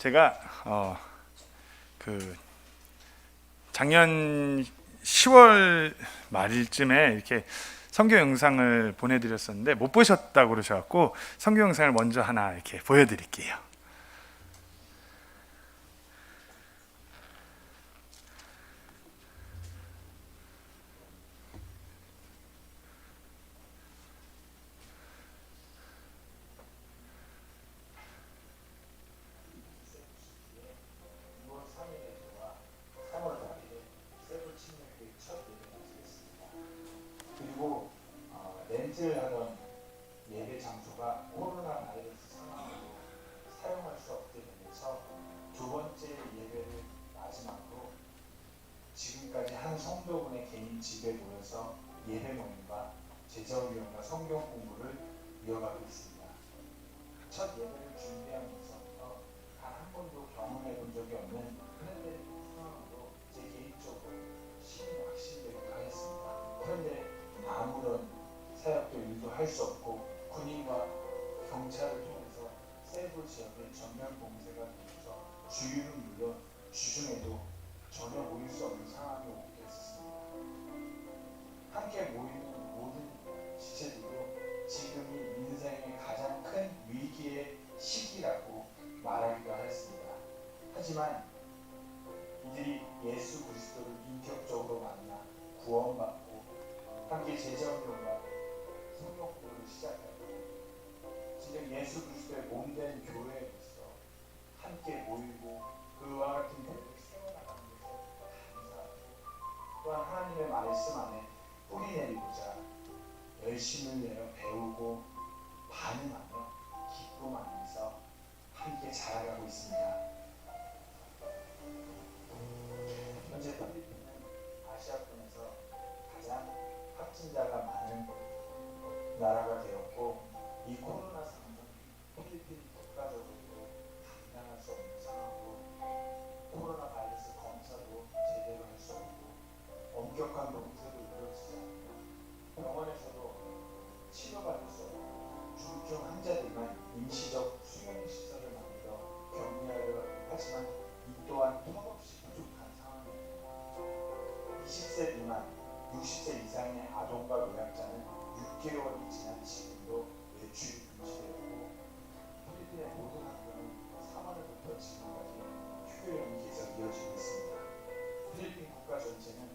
제가 그 작년 10월 말일쯤에 이렇게 선교 영상을 보내드렸었는데 못 보셨다고 그러셔갖고 선교 영상을 먼저 하나 이렇게 보여드릴게요. 그리고 렌트를 하던 예배 장소가 코로나 바이러스 상황으로 사용할 수 없게 되면서 두 번째 예배를 마지막으로 지금까지 한 성도분의 개인 집에 모여서 예배 모임과 제자훈련과 성경 공부를 이어가고 있습니다. 첫 예배를 준비하면서부터 단 한 번도 경험해 본 적이 없는 그런데 상황으로 제 개인적으로 신이 확신되기도 하였습니다. 그런데 아무런 사역도 일도 할 수 없고 군인과 경찰을 통해서 세부 지역의 전면 봉쇄가 되면서 주유는 물론 주중에도 전혀 모일 수 없는 상황이 오기도 했습니다. 함께 모이는 모든 지체들도 지금이 인생의 가장 큰 위기의 시기라고 말하기도 하였습니다. 하지만 이들이 예수 그리스도를 인격적으로 만나 구원받고 함께 제자훈련과 성경 공부를 시작하고 진정 예수 그리스도의 몸된 교회로서 함께 모이고 그와 같은 교회를 세워나가는 것에 감사하고 또한 하나님의 말씀 안에 뿌리 내리고자 열심을 내어 배우고 반응하며 기쁨하면서 함께 자라가고 있습니다. 현재 필리핀은 아시아권에서 가장 확진자가 많은 나라가 되었고 이 코로나 상황은 필리핀 국가적으로도 감당할 수 없는 상황으로 코로나 바이러스 검사도 제대로 할 수 없고 엄격한 봉쇄도 이루어지지 않고 병원에서도 치료받을 수 없고 중증 환자들만 임시적 수용시설을 만들어 격리하려 하지만 이 또한 턱없이 부족한 상황입니다. 20세 미만, 60세 이상의 아동과 노약자는 6개월이 지난 지금도 외출이 금지되었고 필리핀의 모든 학교는 3월부터 지금까지 휴교령이 계속 이어지고 있습니다. 필리핀 국가 전체는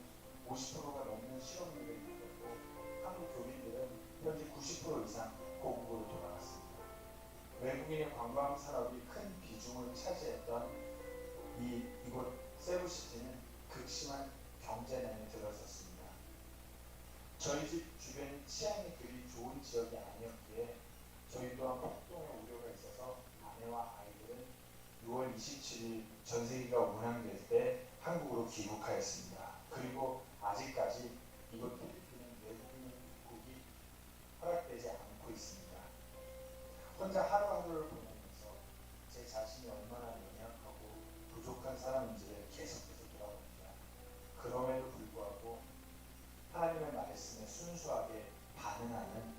50%가 넘는 실업률을 이뤘고 한국 교민들은 현재 90% 이상 고국으로 돌아갔습니다. 외국인의 관광 산업이 큰 비중을 차지했던 이곳 세부시티는 극심한 경제난에 들어섰습니다. 저희 집 주변이 치안이 그리 좋은 지역이 아니었기에 저희 또한 폭동의 우려가 있어서 아내와 아이들은 6월 27일 전세기가 운항될 때 한국으로 귀국하였습니다. 그리고 아직까지 이곳 필리핀은 외국인 입국이 허락되지 않고 있습니다. 혼자 하루하루를 보내면서 제 자신이 얼마나 연약하고 부족한 사람인지를 계속해서 돌아봅니다. 그럼에도 불구하고 하나님의 말씀에 순수하게 반응하는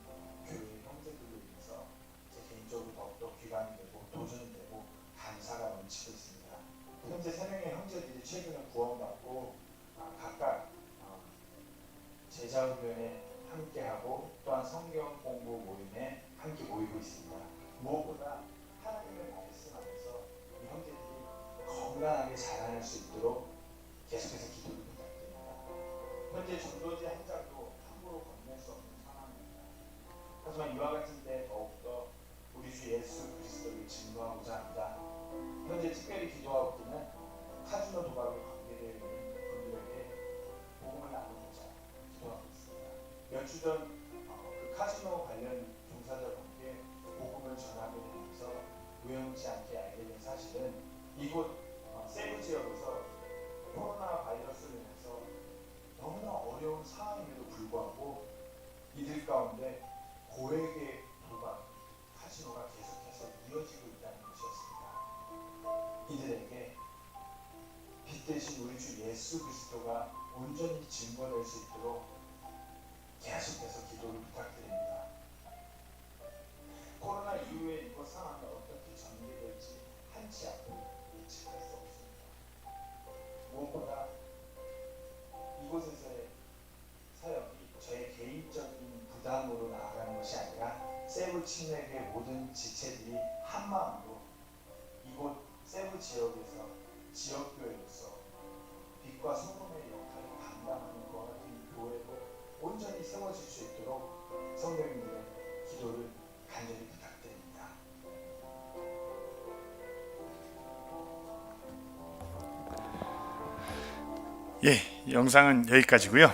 교회의 형제들로 인해서 제 개인적으로 더욱더 귀감이 되고 도전이 되고 감사가 넘치고 있습니다. 현재 3명의 형제들이 최근에 구원받고 각각 제자훈련에 함께하고 또한 성경 공부 모임에 함께 모이고 있습니다. 무엇보다 하나님의 말씀 안에서 이 형제들이 건강하게 자라날 수 있도록 계속해서 기도를 부탁드립니다. 현재 전도지 한 장도 함부로 건넬 수 없는 상황입니다. 하지만 이와 같은 때 더욱더 우리 주 예수 그리스도를 증거하고자 합니다. 현재 특별히 기도하고 있는 카지노 도박에 관계되어 있는 분들에게 복음을 나누고자 기도하고 있습니다. 몇 주 전 그 카지노 관련 종사자분께 복음을 전하게 되면서 우연치 않게 알게 된 사실은 이곳 세부 지역에서 코로나 바이러스로 인해서 너무나 어려운 상황임에도 불구하고 이들 가운데 고액의 도박, 카지노가 계속해서 이어지고 있다는 것이었습니다. 이들에게 빛 대신 우리 주 예수 그리스도가 온전히 증거될 수 있도록 계속해서 기도를 부탁드립니다. 코로나 이후에 이곳 상황이 어떻게 전개될지 한치 앞을 한 마음으로 이곳 세부 지역에서 지역교회로서 빛과 소금의 역할을 감당하는 것 같은 이 교회로 온전히 세워질 수 있도록 성도님들의 기도를 간절히 부탁드립니다. 예, 영상은 여기까지고요.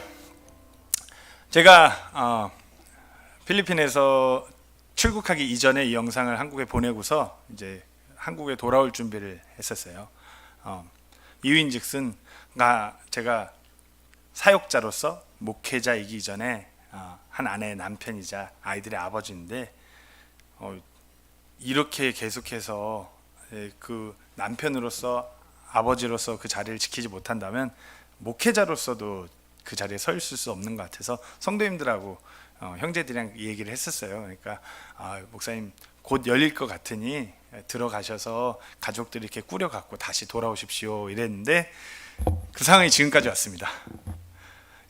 제가 필리핀에서 출국하기 이전에 이 영상을 한국에 보내고서 이제 한국에 돌아올 준비를 했었어요. 이유인즉슨 제가 사역자로서 목회자이기 전에 한 아내의 남편이자 아이들의 아버지인데 이렇게 계속해서 그 남편으로서 아버지로서 그 자리를 지키지 못한다면 목회자로서도 그 자리에 서 있을 수 없는 것 같아서 성도님들하고 형제들이랑 이 얘기를 했었어요. 그러니까 목사님 곧 열릴 것 같으니 들어가셔서 가족들이 이렇게 꾸려갖고 다시 돌아오십시오 이랬는데 그 상황이 지금까지 왔습니다.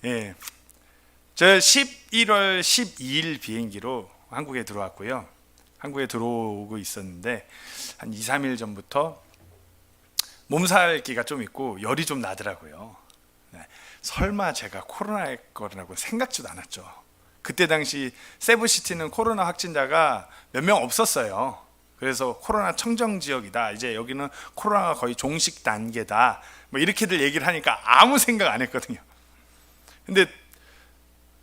예, 저 11월 12일 비행기로 한국에 들어왔고요. 한국에 들어오고 있었는데 한 2, 3일 전부터 몸살기가 좀 있고 열이 좀 나더라고요. 설마 제가 코로나일 거라고 생각지도 않았죠. 그때 당시 세부시티는 코로나 확진자가 몇 명 없었어요. 그래서 코로나 청정 지역이다. 이제 여기는 코로나가 거의 종식 단계다. 뭐 이렇게들 얘기를 하니까 아무 생각 안 했거든요. 근데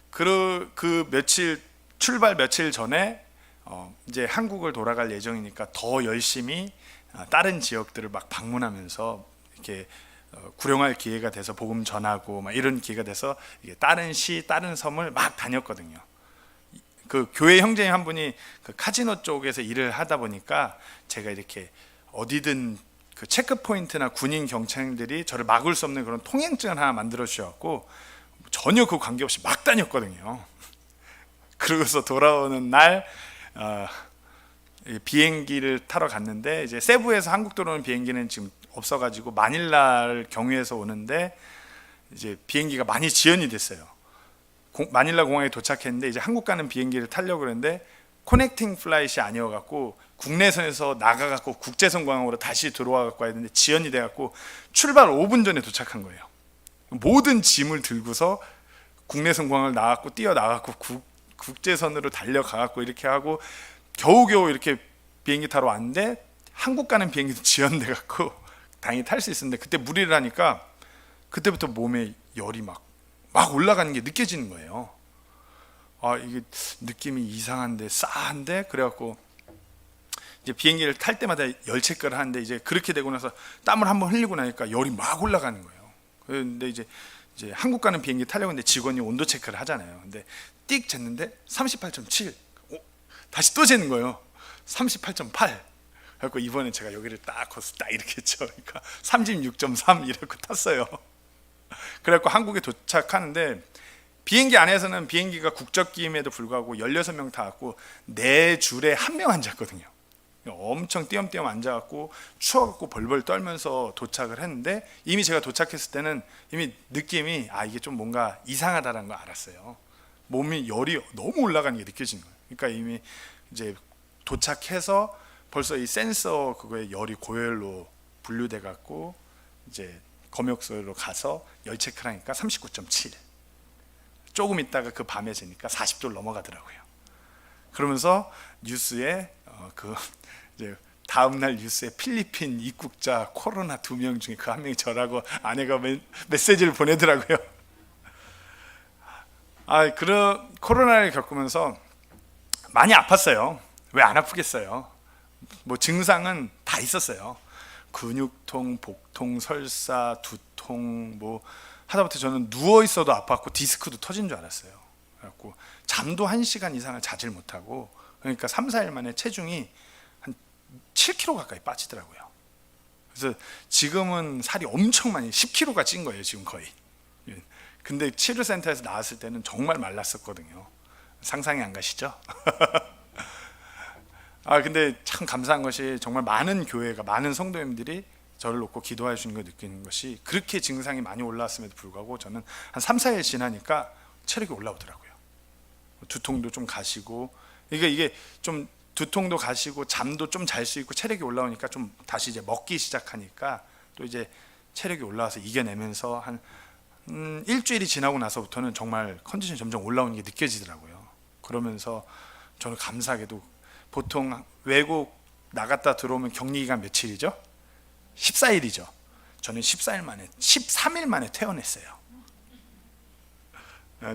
그 며칠 출발 며칠 전에 이제 한국을 돌아갈 예정이니까 더 열심히 다른 지역들을 막 방문하면서 이렇게 구령할 기회가 돼서 복음 전하고 막 이런 기회가 돼서 이게 다른 시, 다른 섬을 막 다녔거든요. 그 교회 형제님 한 분이 그 카지노 쪽에서 일을 하다 보니까 제가 이렇게 어디든 그 체크 포인트나 군인 경찰들이 저를 막을 수 없는 그런 통행증을 하나 만들어 주셔갖고 전혀 그 관계없이 막 다녔거든요. 그러고서 돌아오는 날 비행기를 타러 갔는데 이제 세부에서 한국 들어오는 비행기는 지금 없어가지고 마닐라를 경유해서 오는데 이제 비행기가 많이 지연이 됐어요. 마닐라 공항에 도착했는데 이제 한국 가는 비행기를 타려고 그랬는데 커넥팅 플라이트이 아니어갖고 국내선에서 나가갖고 국제선 공항으로 다시 들어와갖고 해야 되는데 지연이 돼갖고 출발 5분 전에 도착한 거예요. 모든 짐을 들고서 국내선 공항을 나갔고 뛰어나갔고 국제선으로 달려가갖고 이렇게 하고 겨우겨우 이렇게 비행기 타러 왔는데 한국 가는 비행기도 지연돼갖고 다행히 탈 수 있었는데 그때 무리를 하니까 그때부터 몸에 열이 막 올라가는 게 느껴지는 거예요. 이게 느낌이 이상한데 싸한데 그래갖고 이제 비행기를 탈 때마다 열 체크를 하는데 이제 그렇게 되고 나서 땀을 한번 흘리고 나니까 열이 막 올라가는 거예요. 그런데 이제 한국 가는 비행기 타려고 했는데 직원이 온도 체크를 하잖아요. 근데 띡 쟀는데 38.7 다시 또 재는 거예요. 38.8 그래갖고 이번엔 제가 여기를 딱 거기서 딱 이렇게 했죠. 그러니까 36.3 이렇게 탔어요. 그래갖고 한국에 도착하는데 비행기 안에서는 비행기가 국적기임에도 불구하고 16명 타갖고 4줄에 1명 앉았거든요. 엄청 띄엄띄엄 앉아갖고 추워갖고 벌벌 떨면서 도착을 했는데 이미 제가 도착했을 때는 이미 느낌이 이게 좀 뭔가 이상하다는 걸 알았어요. 몸이 열이 너무 올라가는 게 느껴지는 거예요. 그러니까 이미 이제 도착해서 벌써 이 센서 그거에 열이 고열로 분류돼 갖고 이제 검역소로 가서 열 체크를 하니까 39.7 조금 있다가 그 밤에 재니까 40도를 넘어가더라고요. 그러면서 뉴스에 이제 다음날 뉴스에 필리핀 입국자 코로나 2명 중에 그 한 명이 저라고 아내가 메시지를 보내더라고요. 그런 코로나를 겪으면서 많이 아팠어요. 왜 안 아프겠어요? 뭐 증상은 다 있었어요. 근육통, 복통, 설사, 두통 뭐 하다못해 저는 누워 있어도 아팠고 디스크도 터진 줄 알았어요. 그래갖고 잠도 1시간 이상을 자질 못하고 그러니까 3, 4일 만에 체중이 한 7kg 가까이 빠지더라고요. 그래서 지금은 살이 엄청 많이 10kg가 찐 거예요. 지금 거의. 근데 치료센터에서 나왔을 때는 정말 말랐었거든요. 상상이 안 가시죠? 근데 참 감사한 것이 정말 많은 교회가 많은 성도님들이 저를 놓고 기도해 주는 걸 느끼는 것이 그렇게 증상이 많이 올라왔음에도 불구하고 저는 한 3, 4일 지나니까 체력이 올라오더라고요. 두통도 좀 가시고 이게 좀 두통도 가시고 잠도 좀 잘 수 있고 체력이 올라오니까 좀 다시 이제 먹기 시작하니까 또 이제 체력이 올라와서 이겨내면서 한 일주일이 지나고 나서부터는 정말 컨디션이 점점 올라오는 게 느껴지더라고요. 그러면서 저는 감사하게도 보통 외국 나갔다 들어오면 격리 기간 며칠이죠? 14일이죠. 저는 14일 만에 13일 만에 퇴원했어요.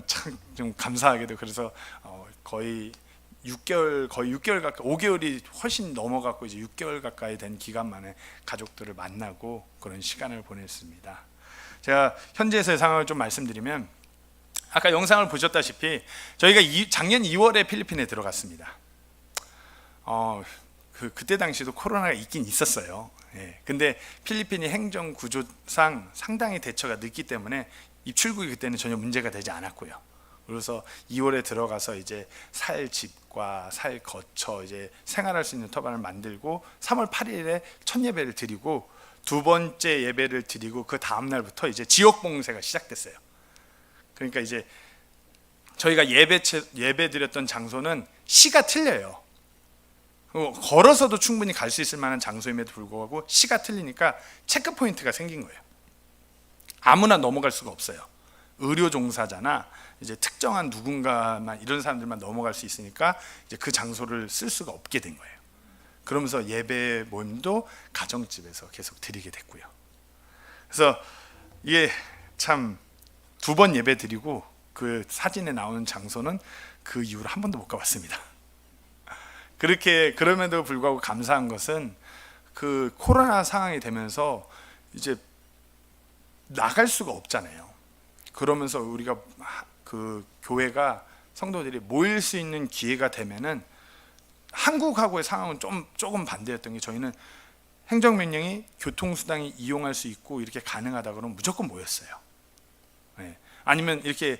참 좀 감사하게도. 그래서 거의 6개월 가까이, 5개월이 훨씬 넘어갔고 이제 6개월 가까이 된 기간 만에 가족들을 만나고 그런 시간을 보냈습니다. 제가 현지에서의 상황을 좀 말씀드리면, 아까 영상을 보셨다시피 저희가 작년 2월에 필리핀에 들어갔습니다. 그때 당시도 코로나가 있긴 있었어요. 예. 근데 필리핀이 행정 구조상 상당히 대처가 늦기 때문에 입출국이 그때는 전혀 문제가 되지 않았고요. 그래서 2월에 들어가서 이제 살 집과 살 거처, 이제 생활할 수 있는 터반을 만들고 3월 8일에 첫 예배를 드리고 두 번째 예배를 드리고 그 다음 날부터 이제 지역 봉쇄가 시작됐어요. 그러니까 이제 저희가 예배 드렸던 장소는 시가 틀려요. 걸어서도 충분히 갈 수 있을 만한 장소임에도 불구하고 시가 틀리니까 체크 포인트가 생긴 거예요. 아무나 넘어갈 수가 없어요. 의료 종사자나 이제 특정한 누군가만, 이런 사람들만 넘어갈 수 있으니까 이제 그 장소를 쓸 수가 없게 된 거예요. 그러면서 예배 모임도 가정집에서 계속 드리게 됐고요. 그래서 이게 참 두 번 예배 드리고 그 사진에 나오는 장소는 그 이후로 한 번도 못 가봤습니다. 그렇게, 그럼에도 불구하고 감사한 것은 그 코로나 상황이 되면서 이제 나갈 수가 없잖아요. 그러면서 우리가 그 교회가, 성도들이 모일 수 있는 기회가 되면은, 한국하고의 상황은 조금 반대였던 게, 저희는 행정명령이 교통수단이 이용할 수 있고 이렇게 가능하다 그러면 무조건 모였어요. 네. 아니면 이렇게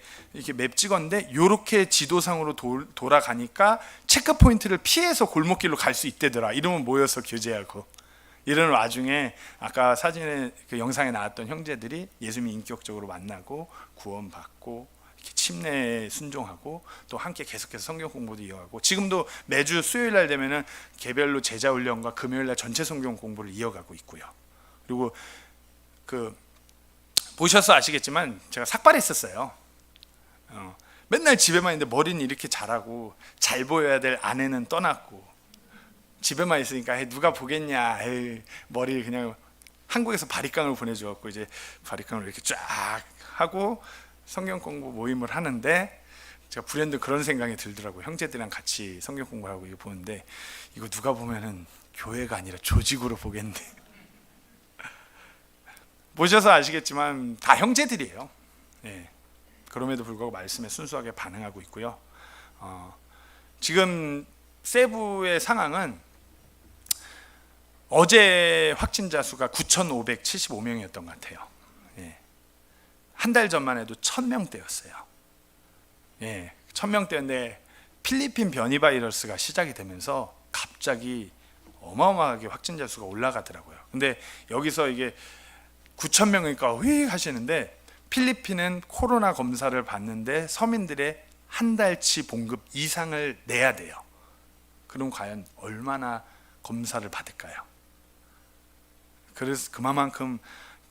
맵 찍었는데 이렇게 지도상으로 돌아가니까 체크 포인트를 피해서 골목길로 갈 수 있대더라. 이러면 모여서 교제하고, 이런 와중에 아까 사진에, 그 영상에 나왔던 형제들이 예수님 인격적으로 만나고 구원받고 이렇게 침례에 순종하고 또 함께 계속해서 성경 공부도 이어가고, 지금도 매주 수요일 날 되면은 개별로 제자 훈련과 금요일 날 전체 성경 공부를 이어가고 있고요. 그리고 보셔서 아시겠지만 제가 삭발했었어요. 맨날 집에만 있는데 머리는 이렇게 자라고 잘 보여야 될 아내는 떠났고 집에만 있으니까 누가 보겠냐, 머리 그냥 한국에서 바리깡을 보내줘갖고 이제 바리깡을 이렇게 쫙 하고 성경 공부 모임을 하는데, 제가 불현듯 그런 생각이 들더라고요. 형제들이랑 같이 성경 공부하고 이거 보는데, 이거 누가 보면은 교회가 아니라 조직으로 보겠네. 보셔서 아시겠지만 다 형제들이에요. 예. 그럼에도 불구하고 말씀에 순수하게 반응하고 있고요. 지금 세부의 상황은 어제 확진자 수가 9,575명이었던 것 같아요. 예. 한 달 전만 해도 1,000명대였어요. 예. 1,000명대인데 필리핀 변이 바이러스가 시작이 되면서 갑자기 어마어마하게 확진자 수가 올라가더라고요. 근데 여기서 이게 9,000명이니까 휘 하시는데, 필리핀은 코로나 검사를 받는데 서민들의 한 달치 봉급 이상을 내야 돼요. 그럼 과연 얼마나 검사를 받을까요? 그래서 그만큼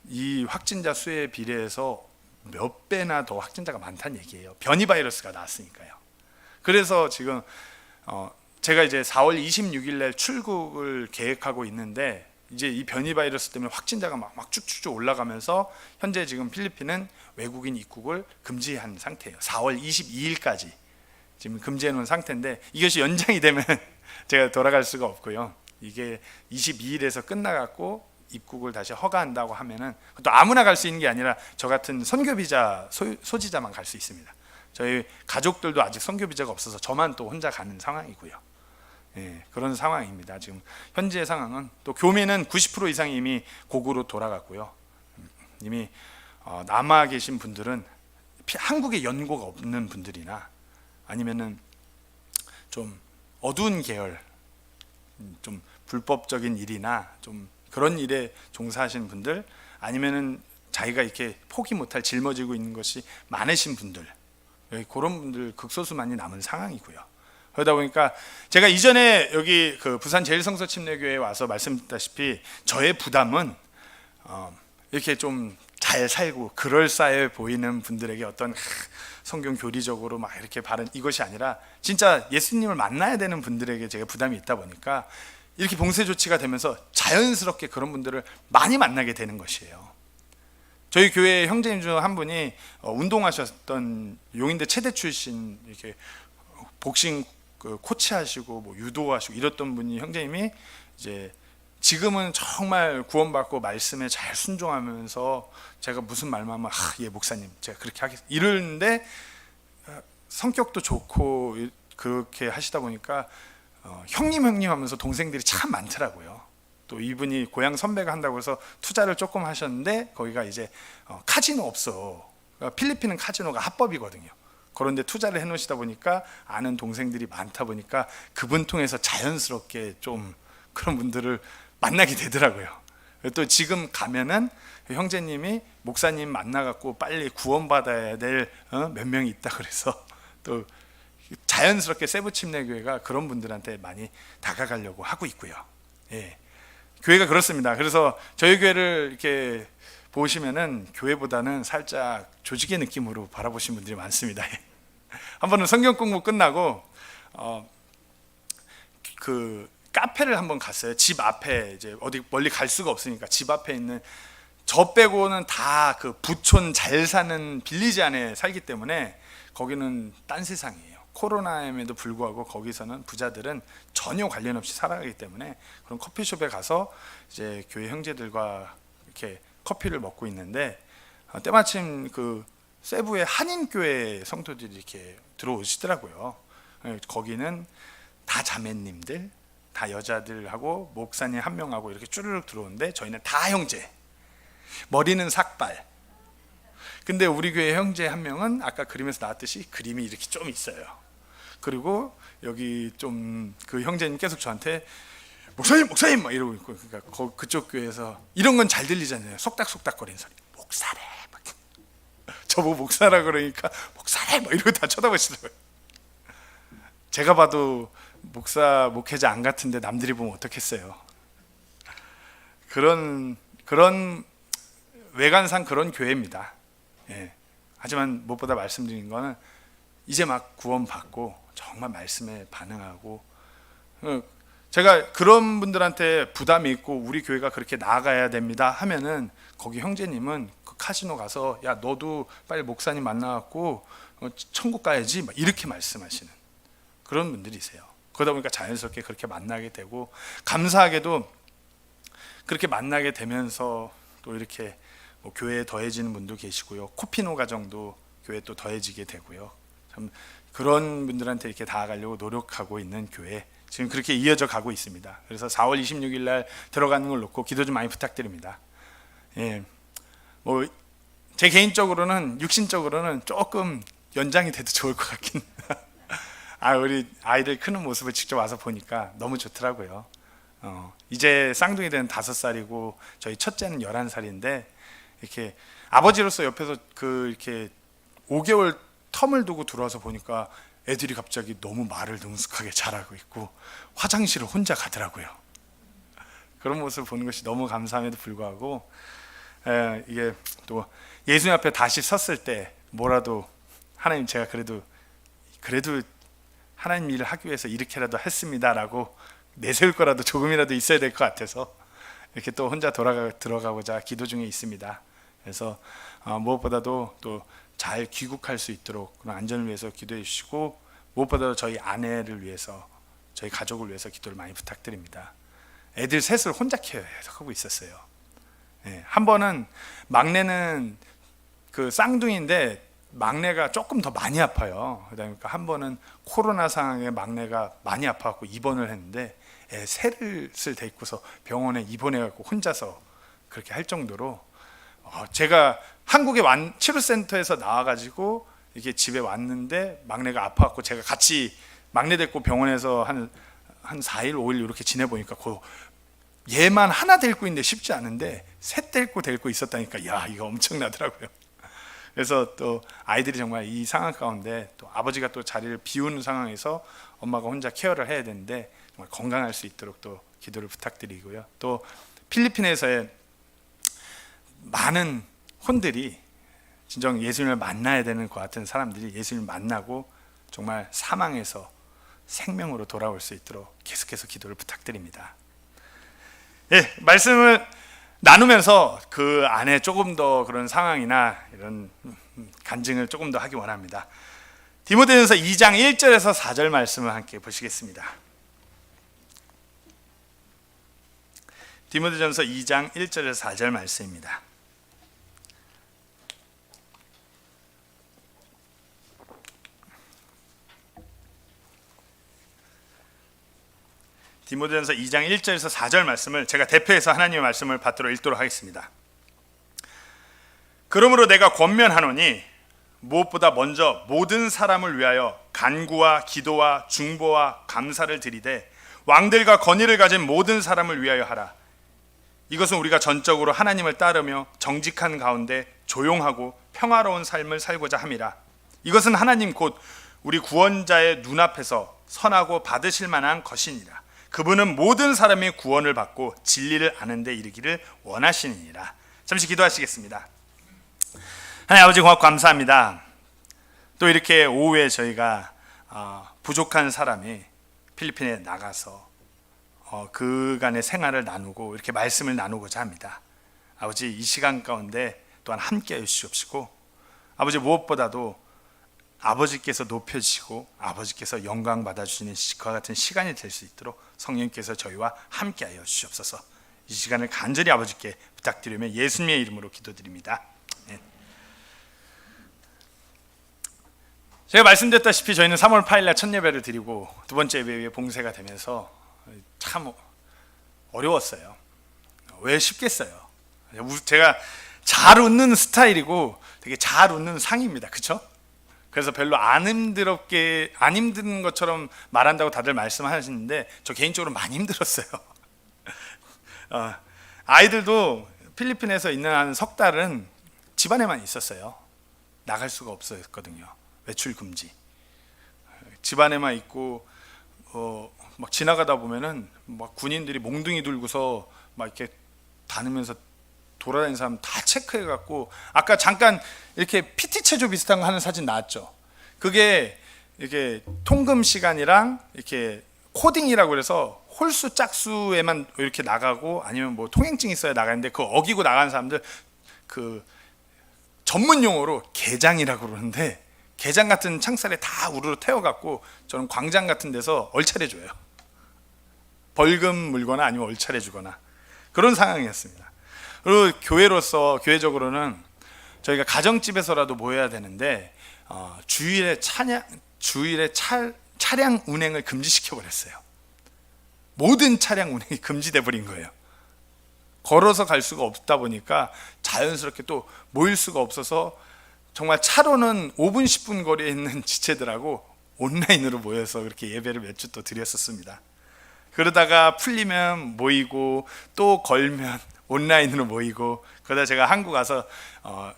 이 확진자 수에 비례해서 몇 배나 더 확진자가 많다는 얘기예요. 변이 바이러스가 나왔으니까요. 그래서 지금 제가 이제 4월 26일 날 출국을 계획하고 있는데, 이제 이 변이 바이러스 때문에 확진자가 막 쭉쭉쭉 올라가면서 현재 지금 필리핀은 외국인 입국을 금지한 상태예요. 4월 22일까지 지금 금지해 놓은 상태인데, 이것이 연장이 되면 제가 돌아갈 수가 없고요. 이게 22일에서 끝나갖고 입국을 다시 허가한다고 하면은, 또 아무나 갈 수 있는 게 아니라 저 같은 선교 비자 소지자만 갈 수 있습니다. 저희 가족들도 아직 선교 비자가 없어서 저만 또 혼자 가는 상황이고요. 예, 그런 상황입니다. 지금 현재의 상황은, 또 교민은 90% 이상이 이미 고국으로 돌아갔고요. 이미 남아 계신 분들은 한국에 연고가 없는 분들이나, 아니면은 좀 어두운 계열, 좀 불법적인 일이나 좀 그런 일에 종사하시는 분들, 아니면은 자기가 이렇게 포기 못할 짊어지고 있는 것이 많으신 분들, 그런 분들 극소수만이 남은 상황이고요. 그러다 보니까 제가 이전에 여기 그 부산 제일성서침례교회에 와서 말씀드렸다시피 저의 부담은 이렇게 좀 잘 살고 그럴싸해 보이는 분들에게 어떤 성경 교리적으로 막 이렇게 바른 이것이 아니라 진짜 예수님을 만나야 되는 분들에게 제가 부담이 있다 보니까 이렇게 봉쇄 조치가 되면서 자연스럽게 그런 분들을 많이 만나게 되는 것이에요. 저희 교회 형제님 중 한 분이 운동하셨던 용인대 체대 출신 이렇게 복싱 그 코치하시고 뭐 유도하시고 이랬던 분이 형제님이 이제 지금은 정말 구원받고 말씀에 잘 순종하면서 제가 무슨 말만 하면 예 목사님 제가 그렇게 하겠습니다 이러는데 성격도 좋고 그렇게 하시다 보니까 형님 하면서 동생들이 참 많더라고요. 또 이분이 고향 선배가 한다고 해서 투자를 조금 하셨는데 거기가 이제 카지노 없어. 그러니까 필리핀은 카지노가 합법이거든요. 그런데 투자를 해놓으시다 보니까 아는 동생들이 많다 보니까 그분 통해서 자연스럽게 좀 그런 분들을 만나게 되더라고요. 또 지금 가면은 형제님이 목사님 만나갖고 빨리 구원받아야 될 몇 명이 있다 그래서 또 자연스럽게 세부침례교회가 그런 분들한테 많이 다가가려고 하고 있고요. 예. 교회가 그렇습니다. 그래서 저희 교회를 이렇게 보시면은 교회보다는 살짝 조직의 느낌으로 바라보신 분들이 많습니다. 한 번은 성경 공부 끝나고 그 카페를 한번 갔어요. 집 앞에 이제 어디 멀리 갈 수가 없으니까 집 앞에 있는 저 빼고는 다 그 부촌 잘 사는 빌리지 안에 살기 때문에 거기는 딴 세상이에요. 코로나임에도 불구하고 거기서는 부자들은 전혀 관련 없이 살아가기 때문에 그런 커피숍에 가서 이제 교회 형제들과 이렇게 커피를 먹고 있는데 때마침 그 세부의 한인교회 성도들이 이렇게 들어오시더라고요. 거기는 다 자매님들, 다 여자들하고 목사님 한 명하고 이렇게 쭈르륵 들어오는데 저희는 다 형제. 머리는 삭발. 근데 우리 교회 형제 한 명은 아까 그림에서 나왔듯이 그림이 이렇게 좀 있어요. 그리고 여기 좀 그 형제님 계속 저한테 목사님 막 이러고 있고 그러니까 그쪽 교회에서 이런 건 잘 들리잖아요. 속닥속닥거리는 소리. 목사래. 막. 저보고 목사라 그러니까 목사래 막 이러고 다 쳐다보시더라고요. 제가 봐도 목사 목회자 안 같은데 남들이 보면 어떻겠어요. 그런 외관상 그런 교회입니다. 예. 하지만 무엇보다 말씀드린 거는 이제 막 구원받고 정말 말씀에 반응하고 제가 그런 분들한테 부담이 있고 우리 교회가 그렇게 나아가야 됩니다 하면은 거기 형제님은 그 카지노 가서 야 너도 빨리 목사님 만나갖고 천국 가야지 막 이렇게 말씀하시는 그런 분들이세요. 그러다 보니까 자연스럽게 그렇게 만나게 되고 감사하게도 그렇게 만나게 되면서 또 이렇게 뭐 교회에 더해지는 분도 계시고요. 코피노 가정도 교회에 또 더해지게 되고요. 참 그런 분들한테 이렇게 다가가려고 노력하고 있는 교회 지금 그렇게 이어져 가고 있습니다. 그래서 4월 26일 날 들어가는 걸 놓고 기도 좀 많이 부탁드립니다. 예, 뭐 제 개인적으로는 육신적으로는 조금 연장이 돼도 좋을 것 같긴. 우리 아이들 크는 모습을 직접 와서 보니까 너무 좋더라고요. 이제 쌍둥이 되는 5살이고 저희 첫째는 11살인데 이렇게 아버지로서 옆에서 그 이렇게 5개월 텀을 두고 들어와서 보니까 애들이 갑자기 너무 말을 능숙하게 잘하고 있고 화장실을 혼자 가더라고요. 그런 모습을 보는 것이 너무 감사함에도 불구하고 이게 또 예수님 앞에 다시 섰을 때 뭐라도 하나님 제가 그래도 하나님 일을 하기 위해서 이렇게라도 했습니다라고 내세울 거라도 조금이라도 있어야 될 것 같아서 이렇게 또 혼자 들어가고자 기도 중에 있습니다. 그래서 무엇보다도 또 잘 귀국할 수 있도록 그런 안전을 위해서 기도해 주시고 무엇보다도 저희 아내를 위해서 저희 가족을 위해서 기도를 많이 부탁드립니다. 애들 셋을 혼자 케어하고 있었어요. 한 번은 막내는 그 쌍둥이인데 막내가 조금 더 많이 아파요. 그러니까 한 번은 코로나 상황에 막내가 많이 아파갖고 입원을 했는데 애 셋을 데리고서 병원에 입원해갖고 혼자서 그렇게 할 정도로 제가 한국에 치료센터에서 나와가지고 이렇게 집에 왔는데 막내가 아파갖고 제가 같이 막내 데리고 병원에서 한 4일 5일 이렇게 지내보니까 얘만 하나 데리고 있는데 쉽지 않은데 셋 데리고 있었다니까 야 이거 엄청나더라고요. 그래서 또 아이들이 정말 이 상황 가운데 또 아버지가 또 자리를 비우는 상황에서 엄마가 혼자 케어를 해야 되는데 정말 건강할 수 있도록 또 기도를 부탁드리고요. 또 필리핀에서의 많은 혼들이 진정 예수님을 만나야 되는 것 같은 사람들이 예수님을 만나고 정말 사망에서 생명으로 돌아올 수 있도록 계속해서 기도를 부탁드립니다. 예, 말씀을 나누면서 그 안에 조금 더 그런 상황이나 이런 간증을 조금 더 하기 원합니다. 디모데전서 2장 1절에서 4절 말씀을 함께 보시겠습니다. 디모데전서 2장 1절에서 4절 말씀입니다. 디모데전서 2장 1절에서 4절 말씀을 제가 대표해서 하나님의 말씀을 받들어 읽도록 하겠습니다. 그러므로 내가 권면하노니 무엇보다 먼저 모든 사람을 위하여 간구와 기도와 중보와 감사를 드리되 왕들과 권위를 가진 모든 사람을 위하여 하라. 이것은 우리가 전적으로 하나님을 따르며 정직한 가운데 조용하고 평화로운 삶을 살고자 함이라. 이것은 하나님 곧 우리 구원자의 눈앞에서 선하고 받으실 만한 것이니라. 그분은 모든 사람이 구원을 받고 진리를 아는 데 이르기를 원하시느니라. 잠시 기도하시겠습니다. 하나님 아버지 고맙고 감사합니다. 또 이렇게 오후에 저희가 부족한 사람이 필리핀에 나가서 그간의 생활을 나누고 이렇게 말씀을 나누고자 합니다. 아버지 이 시간 가운데 또한 함께해 주시옵시고 아버지 무엇보다도 아버지께서 높여주시고 아버지께서 영광 받아주시는 그와 같은 시간이 될 수 있도록 성령께서 저희와 함께하여 주시옵소서. 이 시간을 간절히 아버지께 부탁드리며 예수님의 이름으로 기도드립니다. 네. 제가 말씀드렸다시피 저희는 3월 8일날 첫 예배를 드리고 두 번째 예배에 봉쇄가 되면서 참 어려웠어요. 왜 쉽겠어요? 제가 잘 웃는 스타일이고 되게 잘 웃는 상입니다. 그렇죠? 그래서 별로 안 힘든 것처럼 말한다고 다들 말씀하시는데 저 개인적으로 많이 힘들었어요. 아이들도 필리핀에서 있는 한 석 달은 집안에만 있었어요. 나갈 수가 없었거든요. 외출 금지. 집안에만 있고 막 지나가다 보면은 막 군인들이 몽둥이 들고서 막 이렇게 다니면서 돌아다니는 사람 다 체크해 갖고 아까 잠깐 이렇게 PT 체조 비슷한 거 하는 사진 나왔죠. 그게 이렇게 통금 시간이랑 이렇게 코딩이라고 그래서 홀수 짝수에만 이렇게 나가고 아니면 뭐 통행증 있어야 나가는데 그 어기고 나가는 사람들 그 전문 용어로 개장이라고 그러는데 개장 같은 창살에 다 우르르 태워갖고 저는 광장 같은 데서 얼차려 줘요. 벌금 물거나 아니면 얼차려 주거나 그런 상황이었습니다. 그리고 교회적으로는 저희가 가정집에서라도 모여야 되는데 주일에 차량 운행을 금지시켜 버렸어요. 모든 차량 운행이 금지돼 버린 거예요. 걸어서 갈 수가 없다 보니까 자연스럽게 또 모일 수가 없어서 정말 차로는 5분 10분 거리에 있는 지체들하고 온라인으로 모여서 그렇게 예배를 몇 주 또 드렸었습니다. 그러다가 풀리면 모이고 또 걸면 온라인으로 모이고 그러다 제가 한국 가서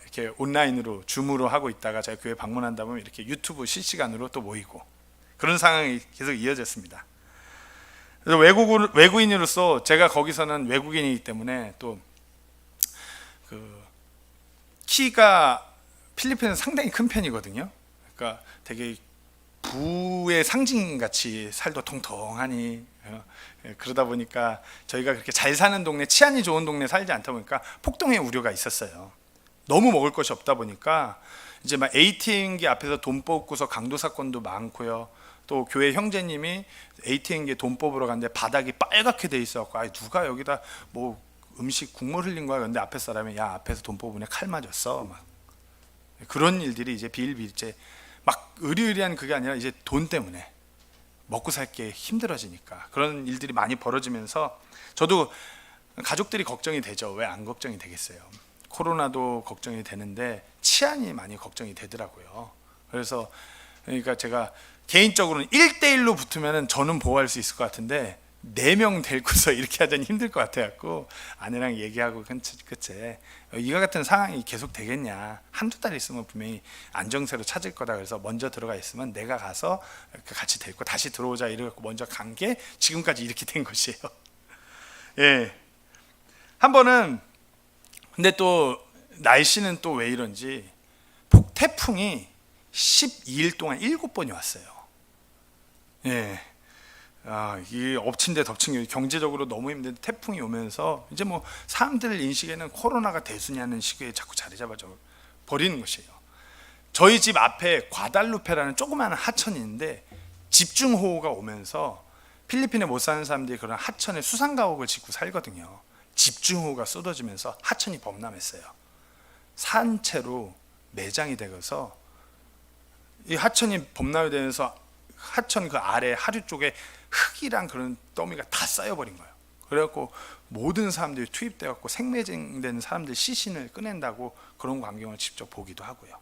이렇게 온라인으로 줌으로 하고 있다가 제가 교회 방문한다 보면 이렇게 유튜브 실시간으로 또 모이고 그런 상황이 계속 이어졌습니다. 그래서 외국인으로서 제가 거기서는 외국인이기 때문에 또 그 키가 필리핀은 상당히 큰 편이거든요. 그러니까 되게 부의 상징같이 살도 통통하니 그러다 보니까 저희가 그렇게 잘 사는 동네, 치안이 좋은 동네 살지 않다 보니까 폭동의 우려가 있었어요. 너무 먹을 것이 없다 보니까 이제 막 ATM기 앞에서 돈 뽑고서 강도 사건도 많고요. 또 교회 형제님이 ATM기에 돈 뽑으러 갔는데 바닥이 빨갛게 돼 있어갖고 아 누가 여기다 뭐 음식 국물 흘린 거야. 근데 앞에 사람이 야 앞에서 돈 뽑으니 칼 맞았어. 막 그런 일들이 이제 비일비재 막 의리의리한 그게 아니라 이제 돈 때문에 먹고 살 게 힘들어지니까 그런 일들이 많이 벌어지면서 저도 가족들이 걱정이 되죠. 왜 안 걱정이 되겠어요. 코로나도 걱정이 되는데 치안이 많이 걱정이 되더라고요. 그래서 그러니까 제가 개인적으로는 1대1로 붙으면 저는 보호할 수 있을 것 같은데 4명 데리고서 이렇게 하자니 힘들 것 같아갖고 아내랑 얘기하고 끝에 이와 같은 상황이 계속 되겠냐, 한두 달 있으면 분명히 안정세로 찾을 거다. 그래서 먼저 들어가 있으면 내가 가서 같이 데리고 다시 들어오자 이래갖고 먼저 간 게 지금까지 이렇게 된 것이에요. 예. 한 번은 근데 또 날씨는 또 왜 이런지 태풍이 12일 동안 7번이 왔어요. 예. 이 엎친 데 덮친 게 경제적으로 너무 힘든데 태풍이 오면서 이제 뭐 사람들 인식에는 코로나가 대수냐는 시기에 자꾸 자리 잡아져 버리는 것이에요. 저희 집 앞에 과달루페라는 조그마한 하천이 있는데 집중호우가 오면서 필리핀에 못 사는 사람들이 그런 하천에 수상가옥을 짓고 살거든요. 집중호우가 쏟아지면서 하천이 범람했어요. 산채로 매장이 되어서 이 하천이 범람이 되면서 하천 그 아래 하류 쪽에 흙이랑 그런 더미가 다 쌓여버린 거예요. 그래갖고 모든 사람들이 투입돼갖고 생매장된 사람들 시신을 꺼낸다고 그런 광경을 직접 보기도 하고요.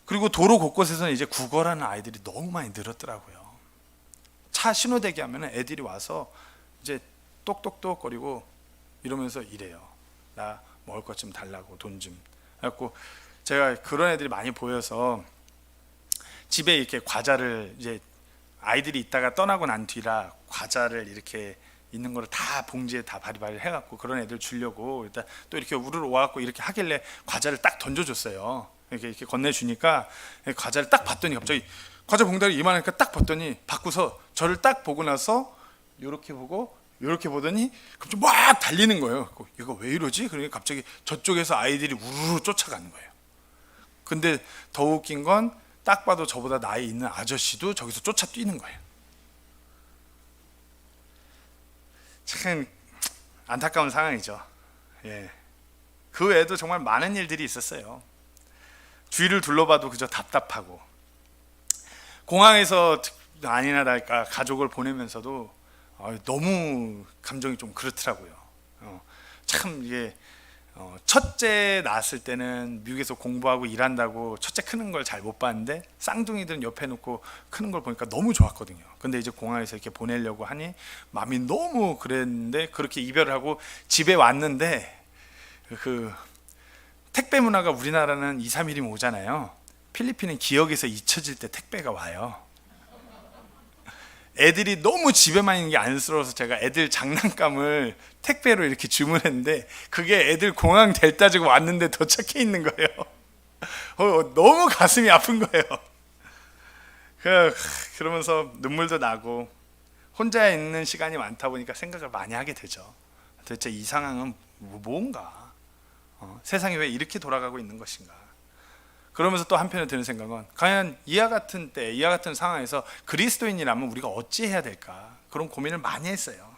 그리고 도로 곳곳에서는 이제 국어라는 아이들이 너무 많이 늘었더라고요. 차 신호대기 하면 애들이 와서 이제 똑똑똑거리고 이러면서 이래요. 나 먹을 것 좀 달라고, 돈 좀. 그래갖고 제가 그런 애들이 많이 보여서 집에 이렇게 과자를 이제 아이들이 있다가 떠나고 난 뒤라 과자를 이렇게 있는 거를 다 봉지에 다 바리바리 해갖고 그런 애들 주려고 일단 또 이렇게 우르르 와갖고 이렇게 하길래 과자를 딱 던져줬어요. 이렇게 건네주니까 과자를 딱 봤더니 갑자기 과자 봉다리 이만하니까 딱 봤더니 바꾸서 저를 딱 보고 나서 이렇게 보고 이렇게 보더니 갑자기 막 달리는 거예요. 이거 왜 이러지? 그러니까 갑자기 저쪽에서 아이들이 우르르 쫓아가는 거예요. 근데 더 웃긴 건 딱 봐도 저보다 나이 있는 아저씨도 저기서 쫓아 뛰는 거예요. 참 안타까운 상황이죠. 예. 그 외에도 정말 많은 일들이 있었어요. 주위를 둘러봐도 그저 답답하고, 공항에서 아니나 다를까 가족을 보내면서도 너무 감정이 좀 그렇더라고요. 참 이게 첫째 낳았을 때는 미국에서 공부하고 일한다고 첫째 크는 걸 잘 못 봤는데 쌍둥이들은 옆에 놓고 크는 걸 보니까 너무 좋았거든요. 근데 이제 공항에서 이렇게 보내려고 하니 마음이 너무 그랬는데 그렇게 이별을 하고 집에 왔는데 그 택배 문화가 우리나라는 2, 3일이면 오잖아요. 필리핀은 기억에서 잊혀질 때 택배가 와요. 애들이 너무 집에만 있는 게 안쓰러워서 제가 애들 장난감을 택배로 이렇게 주문했는데 그게 애들 공항 델타 지고 왔는데 도착해 있는 거예요. 너무 가슴이 아픈 거예요. 그러면서 눈물도 나고 혼자 있는 시간이 많다 보니까 생각을 많이 하게 되죠. 도대체 이 상황은 뭔가? 세상이 왜 이렇게 돌아가고 있는 것인가? 그러면서 또 한편에 드는 생각은 과연 이와 같은 때, 이와 같은 상황에서 그리스도인이라면 우리가 어찌해야 될까? 그런 고민을 많이 했어요.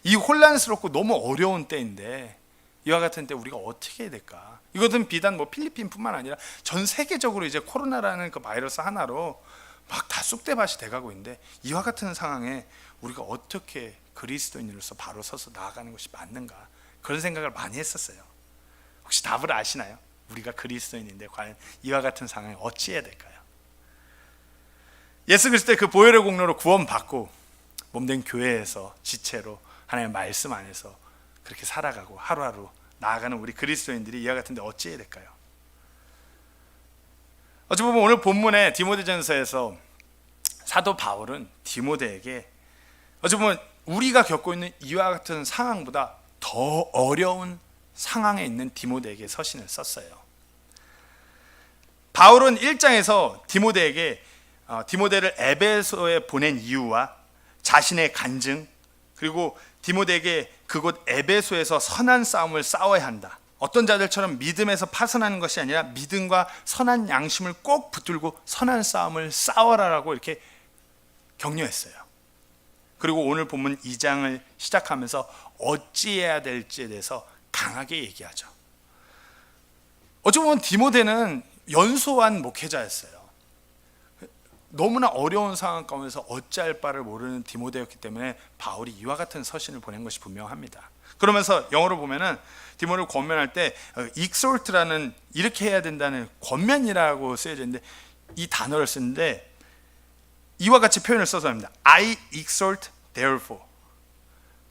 이 혼란스럽고 너무 어려운 때인데 이와 같은 때 우리가 어떻게 해야 될까? 이것은 비단 뭐 필리핀뿐만 아니라 전 세계적으로 이제 코로나라는 그 바이러스 하나로 막 다 쑥대밭이 돼가고 있는데 이와 같은 상황에 우리가 어떻게 그리스도인으로서 바로 서서 나아가는 것이 맞는가? 그런 생각을 많이 했었어요. 혹시 답을 아시나요? 우리가 그리스도인인데 과연 이와 같은 상황에 어찌해야 될까요? 예수 그리스도의 그 보혈의 공로로 구원받고 몸된 교회에서 지체로 하나님의 말씀 안에서 그렇게 살아가고 하루하루 나아가는 우리 그리스도인들이 이와 같은데 어찌해야 될까요? 어찌 보면 오늘 본문의 디모데전서에서 사도 바울은 디모데에게 어찌 보면 우리가 겪고 있는 이와 같은 상황보다 더 어려운 상황에 있는 디모데에게 서신을 썼어요. 바울은 1장에서 디모데에게 디모데를 에베소에 보낸 이유와 자신의 간증, 그리고 디모데에게 그곳 에베소에서 선한 싸움을 싸워야 한다. 어떤 자들처럼 믿음에서 파선하는 것이 아니라 믿음과 선한 양심을 꼭 붙들고 선한 싸움을 싸워라라고 이렇게 격려했어요. 그리고 오늘 본문 2장을 시작하면서 어찌해야 될지에 대해서 강하게 얘기하죠. 어찌 보면 디모데는 연소한 목회자였어요. 너무나 어려운 상황 가운데서 어찌할 바를 모르는 디모데였기 때문에 바울이 이와 같은 서신을 보낸 것이 분명합니다. 그러면서 영어로 보면은 디모데를 권면할 때 exhort라는 이렇게 해야 된다는 권면이라고 쓰여져 있는데 이 단어를 쓰는데 이와 같이 표현을 써서 합니다. I exhort therefore.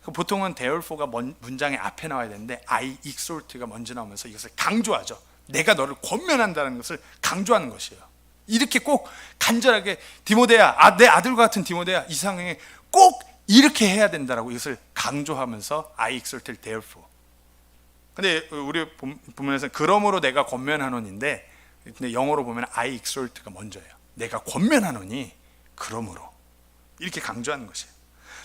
보통은 therefore가 문장의 앞에 나와야 되는데 I exhort가 먼저 나오면서 이것을 강조하죠. 내가 너를 권면한다는 것을 강조하는 것이에요. 이렇게 꼭 간절하게 디모데야, 내 아들과 같은 디모데야, 이 상황에 꼭 이렇게 해야 된다라고 이것을 강조하면서 I exhort therefore. 근데 우리 본문에서는 그러므로 내가 권면하노니인데, 근데 영어로 보면 I exhort가 먼저예요. 내가 권면하노니 그러므로 이렇게 강조하는 것이에요.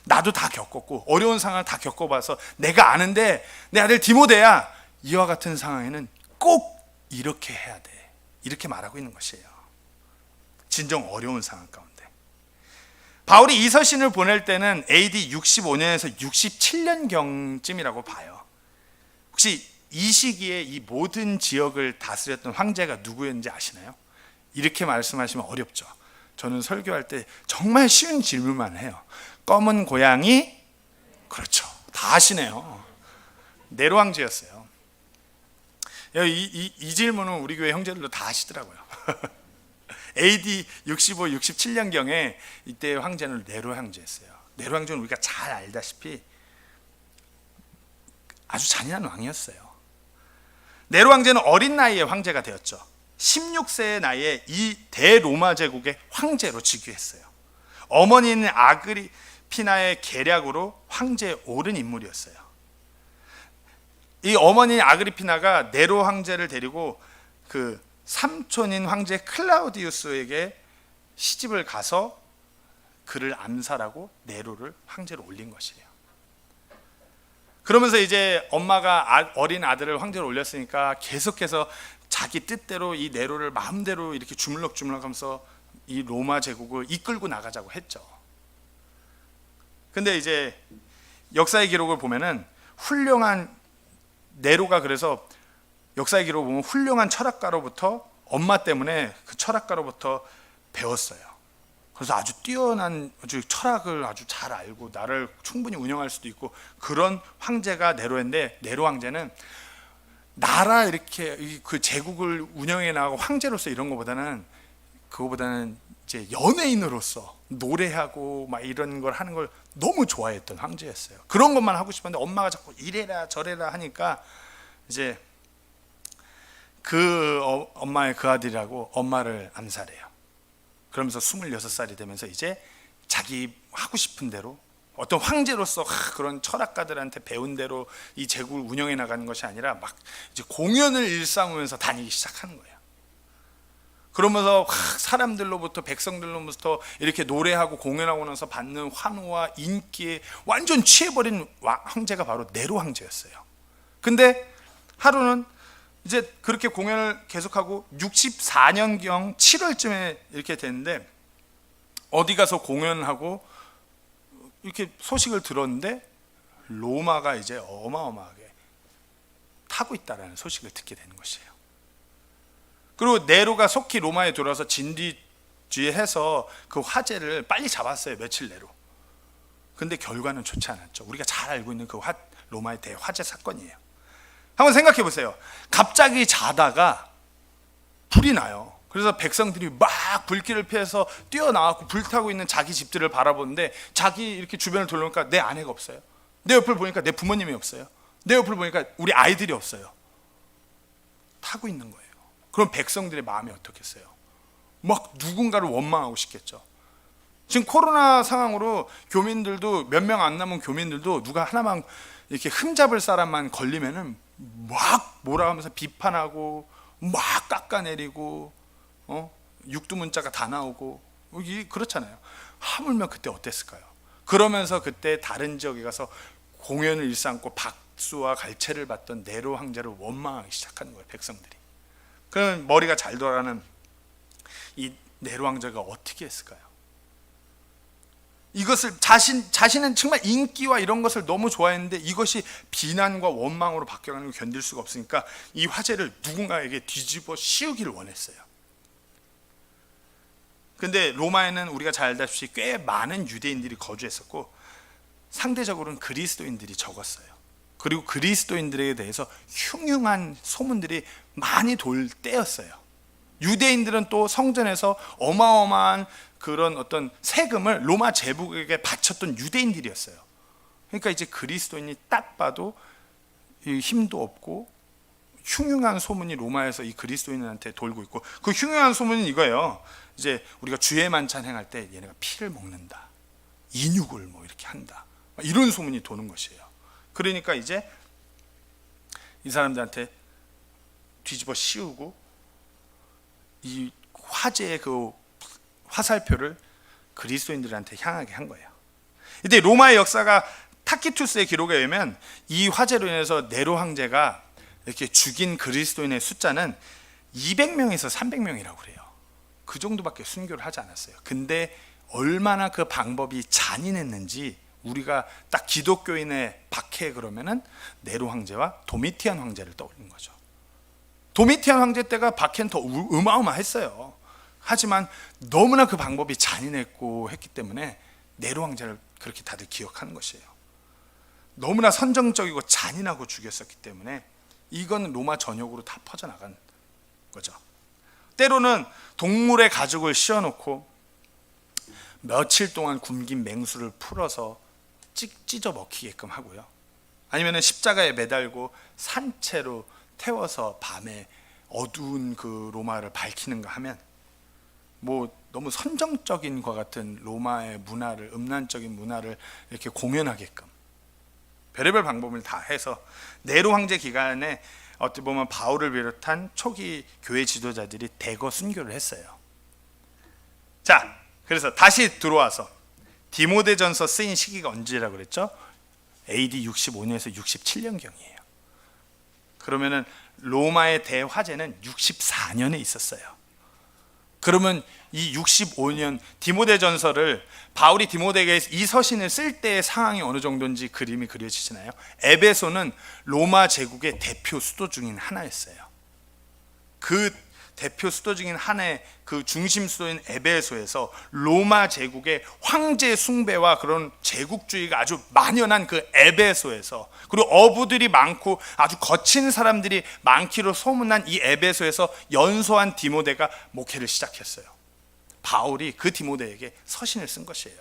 나도 다 겪었고 어려운 상황을 다 겪어봐서 내가 아는데 내 아들 디모데야, 이와 같은 상황에는 꼭 이렇게 해야 돼, 이렇게 말하고 있는 것이에요. 진정 어려운 상황 가운데 바울이 이 서신을 보낼 때는 AD 65년에서 67년경쯤이라고 봐요. 혹시 이 시기에 이 모든 지역을 다스렸던 황제가 누구였는지 아시나요? 이렇게 말씀하시면 어렵죠. 저는 설교할 때 정말 쉬운 질문만 해요. 검은 고양이? 그렇죠. 다 아시네요. 네로 황제였어요. 이 질문은 우리 교회 형제들도 다 아시더라고요. AD 65, 67년경에 이때 황제는 네로 황제였어요. 네로 황제는 우리가 잘 알다시피 아주 잔인한 왕이었어요. 네로 황제는 어린 나이에 황제가 되었죠. 16세의 나이에 이 대로마 제국의 황제로 즉위했어요. 어머니는 아그리피나의 계략으로 황제에 오른 인물이었어요. 이 어머니 아그리피나가 네로 황제를 데리고 그 삼촌인 황제 클라우디우스에게 시집을 가서 그를 암살하고 네로를 황제로 올린 것이에요. 그러면서 이제 엄마가 어린 아들을 황제로 올렸으니까 계속해서 자기 뜻대로 이 네로를 마음대로 이렇게 주물럭주물럭하면서 이 로마 제국을 이끌고 나가자고 했죠. 근데 이제 역사의 기록을 보면은 훌륭한 네로가, 그래서 역사의 기록을 보면 훌륭한 철학가로부터, 엄마 때문에 그 철학가로부터 배웠어요. 그래서 아주 뛰어난, 아주 철학을 아주 잘 알고 나를 충분히 운영할 수도 있고 그런 황제가 네로인데, 네로 황제는 나라 이렇게 그 제국을 운영해 나가고 황제로서 이런 것보다는, 그거보다는 이제 연예인으로서 노래하고 막 이런 걸 하는 걸 너무 좋아했던 황제였어요. 그런 것만 하고 싶었는데 엄마가 자꾸 이래라 저래라 하니까 이제 그 엄마의 그 아들이라고 엄마를 암살해요. 그러면서 26살이 되면서 이제 자기 하고 싶은 대로, 어떤 황제로서 그런 철학가들한테 배운 대로 이 제국을 운영해 나가는 것이 아니라 막 이제 공연을 일삼으면서 다니기 시작하는 거예요. 그러면서 사람들로부터, 백성들로부터 이렇게 노래하고 공연하고 나서 받는 환호와 인기에 완전 취해버린 황제가 바로 네로 황제였어요. 근데 하루는 이제 그렇게 공연을 계속하고 64년경 7월쯤에 이렇게 됐는데, 어디 가서 공연하고 이렇게 소식을 들었는데 로마가 이제 어마어마하게 타고 있다라는 소식을 듣게 되는 것이에요. 그리고 네로가 속히 로마에 들어와서 진뒤지휘해서 그 화제를 빨리 잡았어요. 며칠 내로. 근데 결과는 좋지 않았죠. 우리가 잘 알고 있는 그 로마의 대화재 사건이에요. 한번 생각해 보세요. 갑자기 자다가 불이 나요. 그래서 백성들이 막 불길을 피해서 뛰어나왔고 불타고 있는 자기 집들을 바라보는데, 자기 이렇게 주변을 돌아보니까 내 아내가 없어요. 내 옆을 보니까 내 부모님이 없어요. 내 옆을 보니까 우리 아이들이 없어요. 타고 있는 거예요. 그럼 백성들의 마음이 어떻겠어요? 막 누군가를 원망하고 싶겠죠. 지금 코로나 상황으로 교민들도 몇 명 안 남은 교민들도 누가 하나만 이렇게 흠잡을 사람만 걸리면은 막 뭐라 하면서 비판하고 막 깎아내리고 육두문자가 다 나오고 그렇잖아요. 하물며 그때 어땠을까요? 그러면서 그때 다른 지역에 가서 공연을 일삼고 박수와 갈채를 받던 네로 황제를 원망하기 시작하는 거예요, 백성들이. 그럼 머리가 잘 돌아가는 이 네로 황제가 어떻게 했을까요? 이것을 자신은 정말 인기와 이런 것을 너무 좋아했는데 이것이 비난과 원망으로 바뀌어가는 걸 견딜 수가 없으니까 이 화제를 누군가에게 뒤집어 씌우기를 원했어요. 근데 로마에는 우리가 잘 알다시피 꽤 많은 유대인들이 거주했었고 상대적으로는 그리스도인들이 적었어요. 그리고 그리스도인들에 대해서 흉흉한 소문들이 많이 돌 때였어요. 유대인들은 또 성전에서 어마어마한 그런 어떤 세금을 로마 제국에게 바쳤던 유대인들이었어요. 그러니까 이제 그리스도인이 딱 봐도 이 힘도 없고 흉흉한 소문이 로마에서 이 그리스도인한테 돌고 있고, 그 흉흉한 소문은 이거예요. 이제 우리가 주의 만찬 행할 때 얘네가 피를 먹는다, 인육을 뭐 이렇게 한다, 이런 소문이 도는 것이에요. 그러니까 이제 이 사람들한테 뒤집어 씌우고 이 화제의 그 화살표를 그리스도인들한테 향하게 한 거예요. 이때 로마의 역사가 타키투스의 기록에 의하면 이 화재로 인해서 네로 황제가 이렇게 죽인 그리스도인의 숫자는 200명에서 300명이라고 그래요. 그 정도밖에 순교를 하지 않았어요. 근데 얼마나 그 방법이 잔인했는지 우리가 딱 기독교인의 박해 그러면은 네로 황제와 도미티안 황제를 떠올리는 거죠. 도미티안 황제 때가 박해는 더 어마어마했어요. 하지만 너무나 그 방법이 잔인했고 했기 때문에 네로 황제를 그렇게 다들 기억하는 것이에요. 너무나 선정적이고 잔인하고 죽였었기 때문에 이건 로마 전역으로 다 퍼져나간 거죠. 때로는 동물의 가죽을 씌워놓고 며칠 동안 굶긴 맹수를 풀어서 찢어 먹히게끔 하고요. 아니면 십자가에 매달고 산채로 태워서 밤에 어두운 그 로마를 밝히는가 하면 뭐 너무 선정적인 것 같은 로마의 문화를, 음란적인 문화를 이렇게 공연하게끔 별의별 방법을 다 해서 네로 황제 기간에 어떻게 보면 바울을 비롯한 초기 교회 지도자들이 대거 순교를 했어요. 자, 그래서 다시 들어와서 디모데전서 쓰인 시기가 언제라고 그랬죠? AD 65년에서 67년경이에요. 그러면은 로마의 대화재는 64년에 있었어요. 그러면 이 65년 디모데전서를 바울이 디모데에게 이 서신을 쓸 때의 상황이 어느 정도인지 그림이 그려지시나요? 에베소는 로마 제국의 대표 수도 중인 하나였어요. 그 대표 수도 중인 하나의 그 중심 수도인 에베소에서 로마 제국의 황제 숭배와 그런 제국주의가 아주 만연한 그 에베소에서, 그리고 어부들이 많고 아주 거친 사람들이 많기로 소문난 이 에베소에서 연소한 디모데가 목회를 시작했어요. 바울이 그 디모데에게 서신을 쓴 것이에요.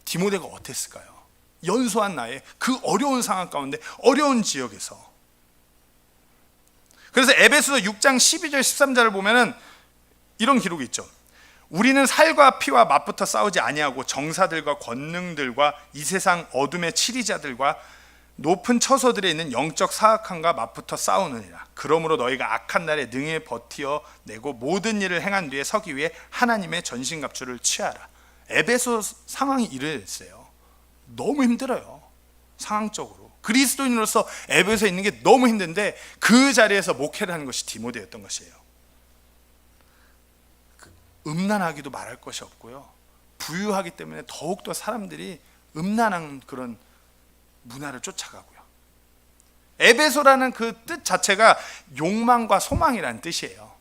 디모데가 어땠을까요? 연소한 나의 그 어려운 상황 가운데, 어려운 지역에서. 그래서 에베소서 6장 12절 13절을 보면은 이런 기록이 있죠. 우리는 살과 피와 맞붙어 싸우지 아니하고 정사들과 권능들과 이 세상 어둠의 치리자들과 높은 처소들에 있는 영적 사악함과 맞붙어 싸우느니라. 그러므로 너희가 악한 날에 능히 버티어 내고 모든 일을 행한 뒤에 서기 위해 하나님의 전신갑주를 취하라. 에베소 상황이 이랬어요. 너무 힘들어요. 상황적으로. 그리스도인으로서 에베소에 있는 게 너무 힘든데 그 자리에서 목회를 하는 것이 디모데였던 것이에요. 음란하기도 말할 것이 없고요. 부유하기 때문에 더욱더 사람들이 음란한 그런 문화를 쫓아가고요. 에베소라는 그 뜻 자체가 욕망과 소망이라는 뜻이에요.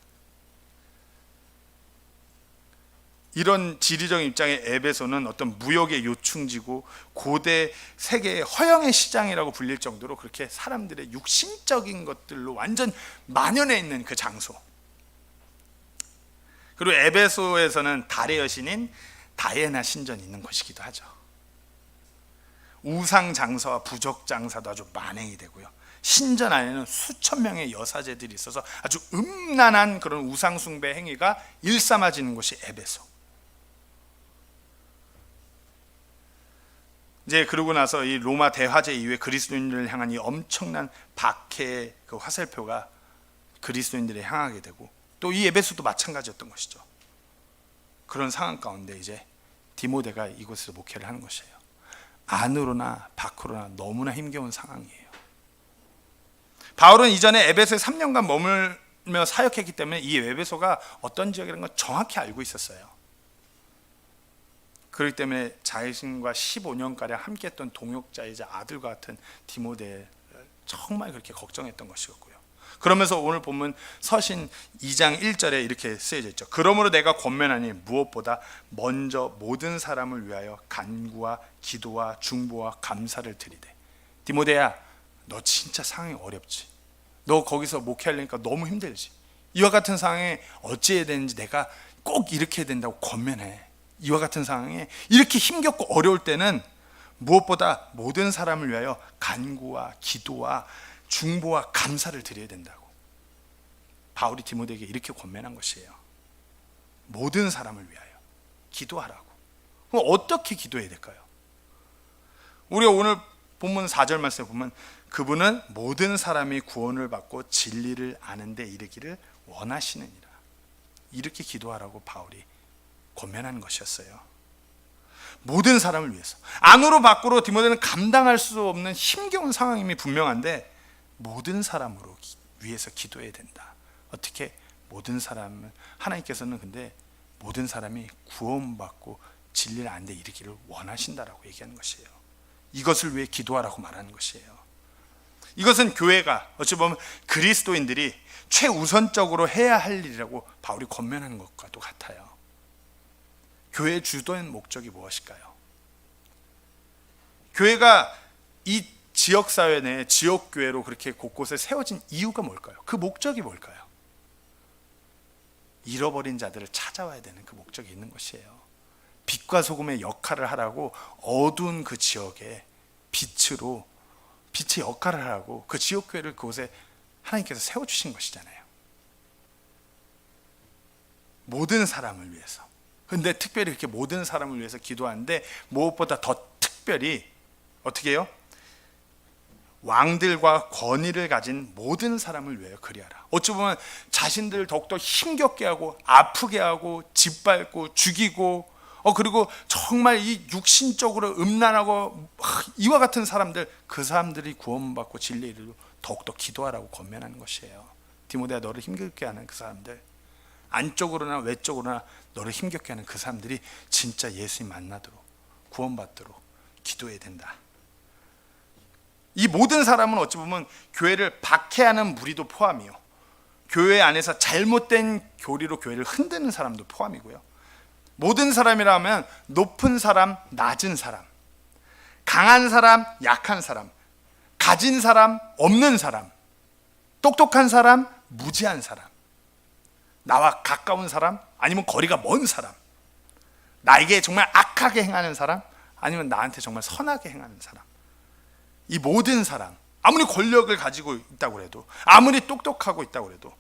이런 지리적인 입장의 에베소는 어떤 무역의 요충지고 고대 세계의 허영의 시장이라고 불릴 정도로 그렇게 사람들의 육신적인 것들로 완전 만연해 있는 그 장소. 그리고 에베소에서는 달의 여신인 다이애나 신전이 있는 곳이기도 하죠. 우상 장사와 부적 장사도 아주 만행이 되고요. 신전 안에는 수천 명의 여사제들이 있어서 아주 음란한 그런 우상 숭배 행위가 일삼아지는 곳이 에베소. 이제 그러고 나서 이 로마 대화재 이후에 그리스도인들을 향한 이 엄청난 박해의 그 화살표가 그리스도인들을 향하게 되고, 또 이 에베소도 마찬가지였던 것이죠. 그런 상황 가운데 이제 디모데가 이곳에서 목회를 하는 것이에요. 안으로나 밖으로나 너무나 힘겨운 상황이에요. 바울은 이전에 에베소에 3년간 머물며 사역했기 때문에 이 에베소가 어떤 지역이라는 걸 정확히 알고 있었어요. 그렇기 때문에 자신과 15년가량 함께했던 동역자이자 아들과 같은 디모데를 정말 그렇게 걱정했던 것이었고요. 그러면서 오늘 본문 서신 2장 1절에 이렇게 쓰여져 있죠. 그러므로 내가 권면하니 무엇보다 먼저 모든 사람을 위하여 간구와 기도와 중보와 감사를 드리되. 디모데야, 너 진짜 상황이 어렵지. 너 거기서 목회하려니까 너무 힘들지. 이와 같은 상황에 어찌해야 되는지 내가 꼭 이렇게 해야 된다고 권면해. 이와 같은 상황에 이렇게 힘겹고 어려울 때는 무엇보다 모든 사람을 위하여 간구와 기도와 중보와 감사를 드려야 된다고 바울이 디모데에게 이렇게 권면한 것이에요. 모든 사람을 위하여 기도하라고. 그럼 어떻게 기도해야 될까요? 우리가 오늘 본문 4절 말씀에 보면 그분은 모든 사람이 구원을 받고 진리를 아는 데 이르기를 원하시느니라. 이렇게 기도하라고 바울이 권면한 것이었어요. 모든 사람을 위해서. 안으로 밖으로 디모데는 감당할 수 없는 힘겨운 상황임이 분명한데 모든 사람으로 위해서 기도해야 된다. 어떻게? 모든 사람을 하나님께서는 근데 모든 사람이 구원받고 진리를 아는 데 이르기를 원하신다라고 얘기하는 것이에요. 이것을 위해 기도하라고 말하는 것이에요. 이것은 교회가 어찌 보면 그리스도인들이 최우선적으로 해야 할 일이라고 바울이 권면하는 것과도 같아요. 교회의 주된 목적이 무엇일까요? 교회가 이 지역사회 내 지역교회로 그렇게 곳곳에 세워진 이유가 뭘까요? 그 목적이 뭘까요? 잃어버린 자들을 찾아와야 되는 그 목적이 있는 것이에요. 빛과 소금의 역할을 하라고 어두운 그 지역에 빛으로 빛의 역할을 하라고 그 지역교회를 그곳에 하나님께서 세워주신 것이잖아요. 모든 사람을 위해서. 근데 특별히 이렇게 모든 사람을 위해서 기도하는데 무엇보다 더 특별히 어떻게 해요? 왕들과 권위를 가진 모든 사람을 위하여 그리하라. 어찌 보면 자신들을 더욱더 힘겹게 하고 아프게 하고 짓밟고 죽이고 그리고 정말 이 육신적으로 음란하고 이와 같은 사람들, 그 사람들이 구원받고 진리에 이르도록 더욱더 기도하라고 권면하는 것이에요. 디모데야, 너를 힘겹게 하는 그 사람들, 안쪽으로나 외적으로나 너를 힘겹게 하는 그 사람들이 진짜 예수님 만나도록 구원받도록 기도해야 된다. 이 모든 사람은 어찌 보면 교회를 박해하는 무리도 포함이요, 교회 안에서 잘못된 교리로 교회를 흔드는 사람도 포함이고요. 모든 사람이라면 높은 사람, 낮은 사람, 강한 사람, 약한 사람, 가진 사람, 없는 사람, 똑똑한 사람, 무지한 사람, 나와 가까운 사람, 아니면 거리가 먼 사람, 나에게 정말 악하게 행하는 사람, 아니면 나한테 정말 선하게 행하는 사람, 이 모든 사람, 아무리 권력을 가지고 있다고 해도, 아무리 똑똑하고 있다고 해도,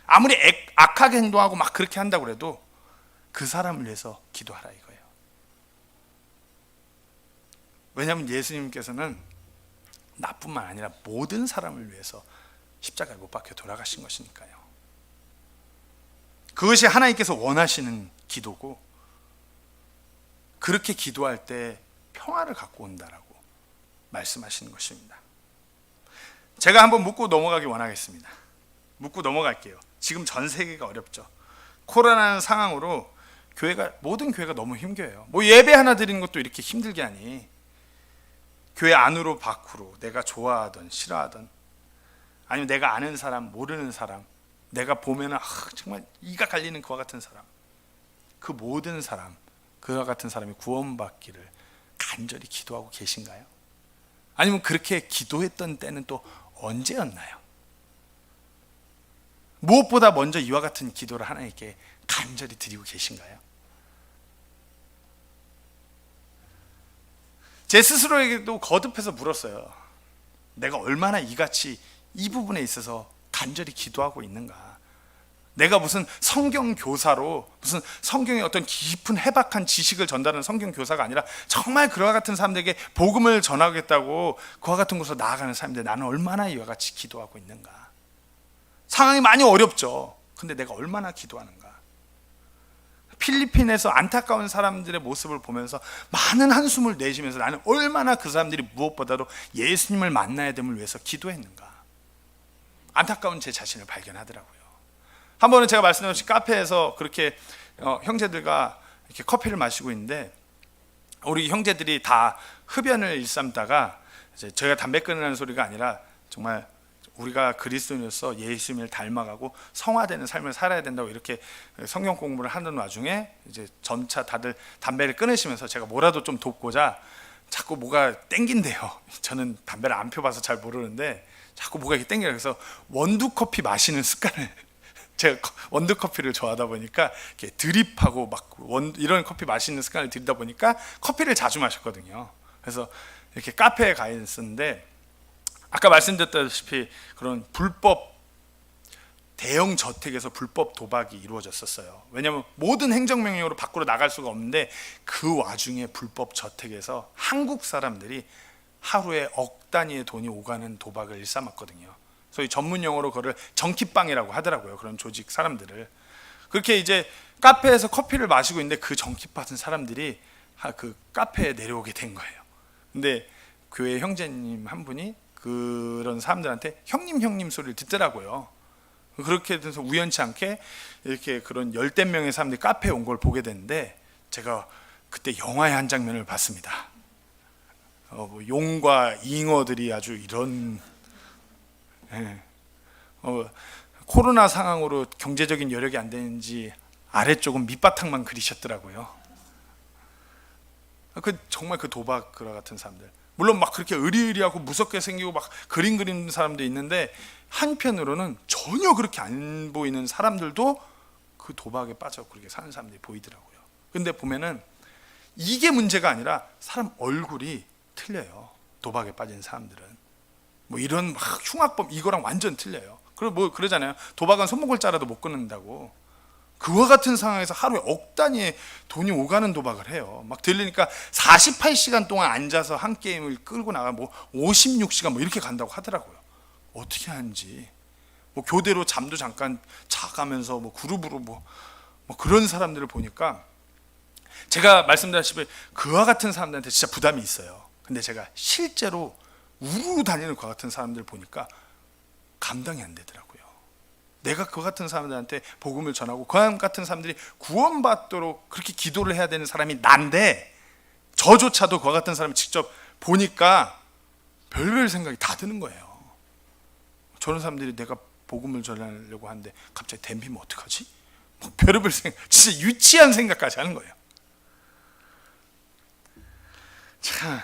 아무리 악하게 행동하고 막 그렇게 한다고 해도 그 사람을 위해서 기도하라 이거예요. 왜냐하면 예수님께서는 나뿐만 아니라 모든 사람을 위해서 십자가에 못 박혀 돌아가신 것이니까요. 그것이 하나님께서 원하시는 기도고, 그렇게 기도할 때 평화를 갖고 온다라고 말씀하시는 것입니다. 제가 한번 묻고 넘어가기 원하겠습니다. 묻고 넘어갈게요. 지금 전 세계가 어렵죠. 코로나라는 상황으로 모든 교회가 너무 힘겨요. 뭐 예배 하나 드리는 것도 이렇게 힘들게 하니, 교회 안으로 밖으로 내가 좋아하던 싫어하던, 아니면 내가 아는 사람 모르는 사람, 내가 보면 정말 이가 갈리는 그와 같은 사람, 그 모든 사람, 그와 같은 사람이 구원받기를 간절히 기도하고 계신가요? 아니면 그렇게 기도했던 때는 또 언제였나요? 무엇보다 먼저 이와 같은 기도를 하나님께 간절히 드리고 계신가요? 제 스스로에게도 거듭해서 물었어요. 내가 얼마나 이같이 이 부분에 있어서 간절히 기도하고 있는가? 내가 무슨 성경 교사로, 무슨 성경의 어떤 깊은 해박한 지식을 전달하는 성경 교사가 아니라 정말 그와 같은 사람들에게 복음을 전하겠다고 그와 같은 곳으로 나아가는 사람인데 나는 얼마나 이와 같이 기도하고 있는가? 상황이 많이 어렵죠. 근데 내가 얼마나 기도하는가? 필리핀에서 안타까운 사람들의 모습을 보면서 많은 한숨을 내쉬면서 나는 얼마나 그 사람들이 무엇보다도 예수님을 만나야 됨을 위해서 기도했는가? 안타까운 제 자신을 발견하더라고요. 한 번은 제가 말씀드렸듯이 카페에서 그렇게 형제들과 이렇게 커피를 마시고 있는데, 우리 형제들이 다 흡연을 일삼다가 이제 저희가 담배 끊으라는 소리가 아니라 정말 우리가 그리스도인으로서 예수님을 닮아가고 성화되는 삶을 살아야 된다고 이렇게 성경 공부를 하는 와중에 이제 점차 다들 담배를 끊으시면서 제가 뭐라도 좀 돕고자 자꾸 뭐가 땡긴대요. 저는 담배를 안 펴봐서 잘 모르는데 자꾸 뭐가 이렇게 땡겨요. 그래서 원두 커피 마시는 습관을 제가 원두 커피를 좋아하다 보니까 이렇게 드립하고 막 이런 커피 마시는 습관을 들이다 보니까 커피를 자주 마셨거든요. 그래서 이렇게 카페에 가 있었는데 아까 말씀드렸다시피 그런 불법 대형 저택에서 불법 도박이 이루어졌었어요. 왜냐하면 모든 행정명령으로 밖으로 나갈 수가 없는데 그 와중에 불법 저택에서 한국 사람들이 하루에 억 단위의 돈이 오가는 도박을 일삼았거든요. 소위 전문 용어로 그거를 정키빵이라고 하더라고요. 그런 조직 사람들을. 그렇게 이제 카페에서 커피를 마시고 있는데 그 정키 받은 사람들이 그 카페에 내려오게 된 거예요. 근데 교회 형제님 한 분이 그런 사람들한테 형님 소리를 듣더라고요. 그렇게 돼서 우연치 않게 이렇게 그런 열댓 명의 사람들이 카페에 온 걸 보게 됐는데 제가 그때 영화의 한 장면을 봤습니다. 뭐 용과 잉어들이 아주 이런 코로나 상황으로 경제적인 여력이 안 되는지 아래쪽은 밑바탕만 그리셨더라고요. 정말 그 도박 같은 사람들, 물론 막 그렇게 의리의리하고 무섭게 생기고 막 그림 그리는 사람도 있는데 한편으로는 전혀 그렇게 안 보이는 사람들도 그 도박에 빠져 그렇게 사는 사람들이 보이더라고요. 근데 보면은 이게 문제가 아니라 사람 얼굴이 틀려요. 도박에 빠진 사람들은 뭐 이런 막 흉악범 이거랑 완전 틀려요. 그리고 뭐 그러잖아요. 도박은 손목을 자라도 못 끊는다고. 그와 같은 상황에서 하루에 억 단위의 돈이 오가는 도박을 해요. 막 들리니까 48시간 동안 앉아서 한 게임을 끌고 나가 뭐 56시간 뭐 이렇게 간다고 하더라고요. 어떻게 하는지. 뭐 교대로 잠도 잠깐 자가면서 뭐 그룹으로 뭐 그런 사람들을 보니까 제가 말씀드렸다시피 그와 같은 사람들한테 진짜 부담이 있어요. 근데 제가 실제로 우르르 다니는 그와 같은 사람들 보니까 감당이 안 되더라고요. 내가 그와 같은 사람들한테 복음을 전하고 그와 같은 사람들이 구원받도록 그렇게 기도를 해야 되는 사람이 난데 저조차도 그와 같은 사람을 직접 보니까 별별 생각이 다 드는 거예요. 저런 사람들이 내가 복음을 전하려고 하는데 갑자기 댐비면 어떡하지? 뭐 별별 생각, 진짜 유치한 생각까지 하는 거예요. 참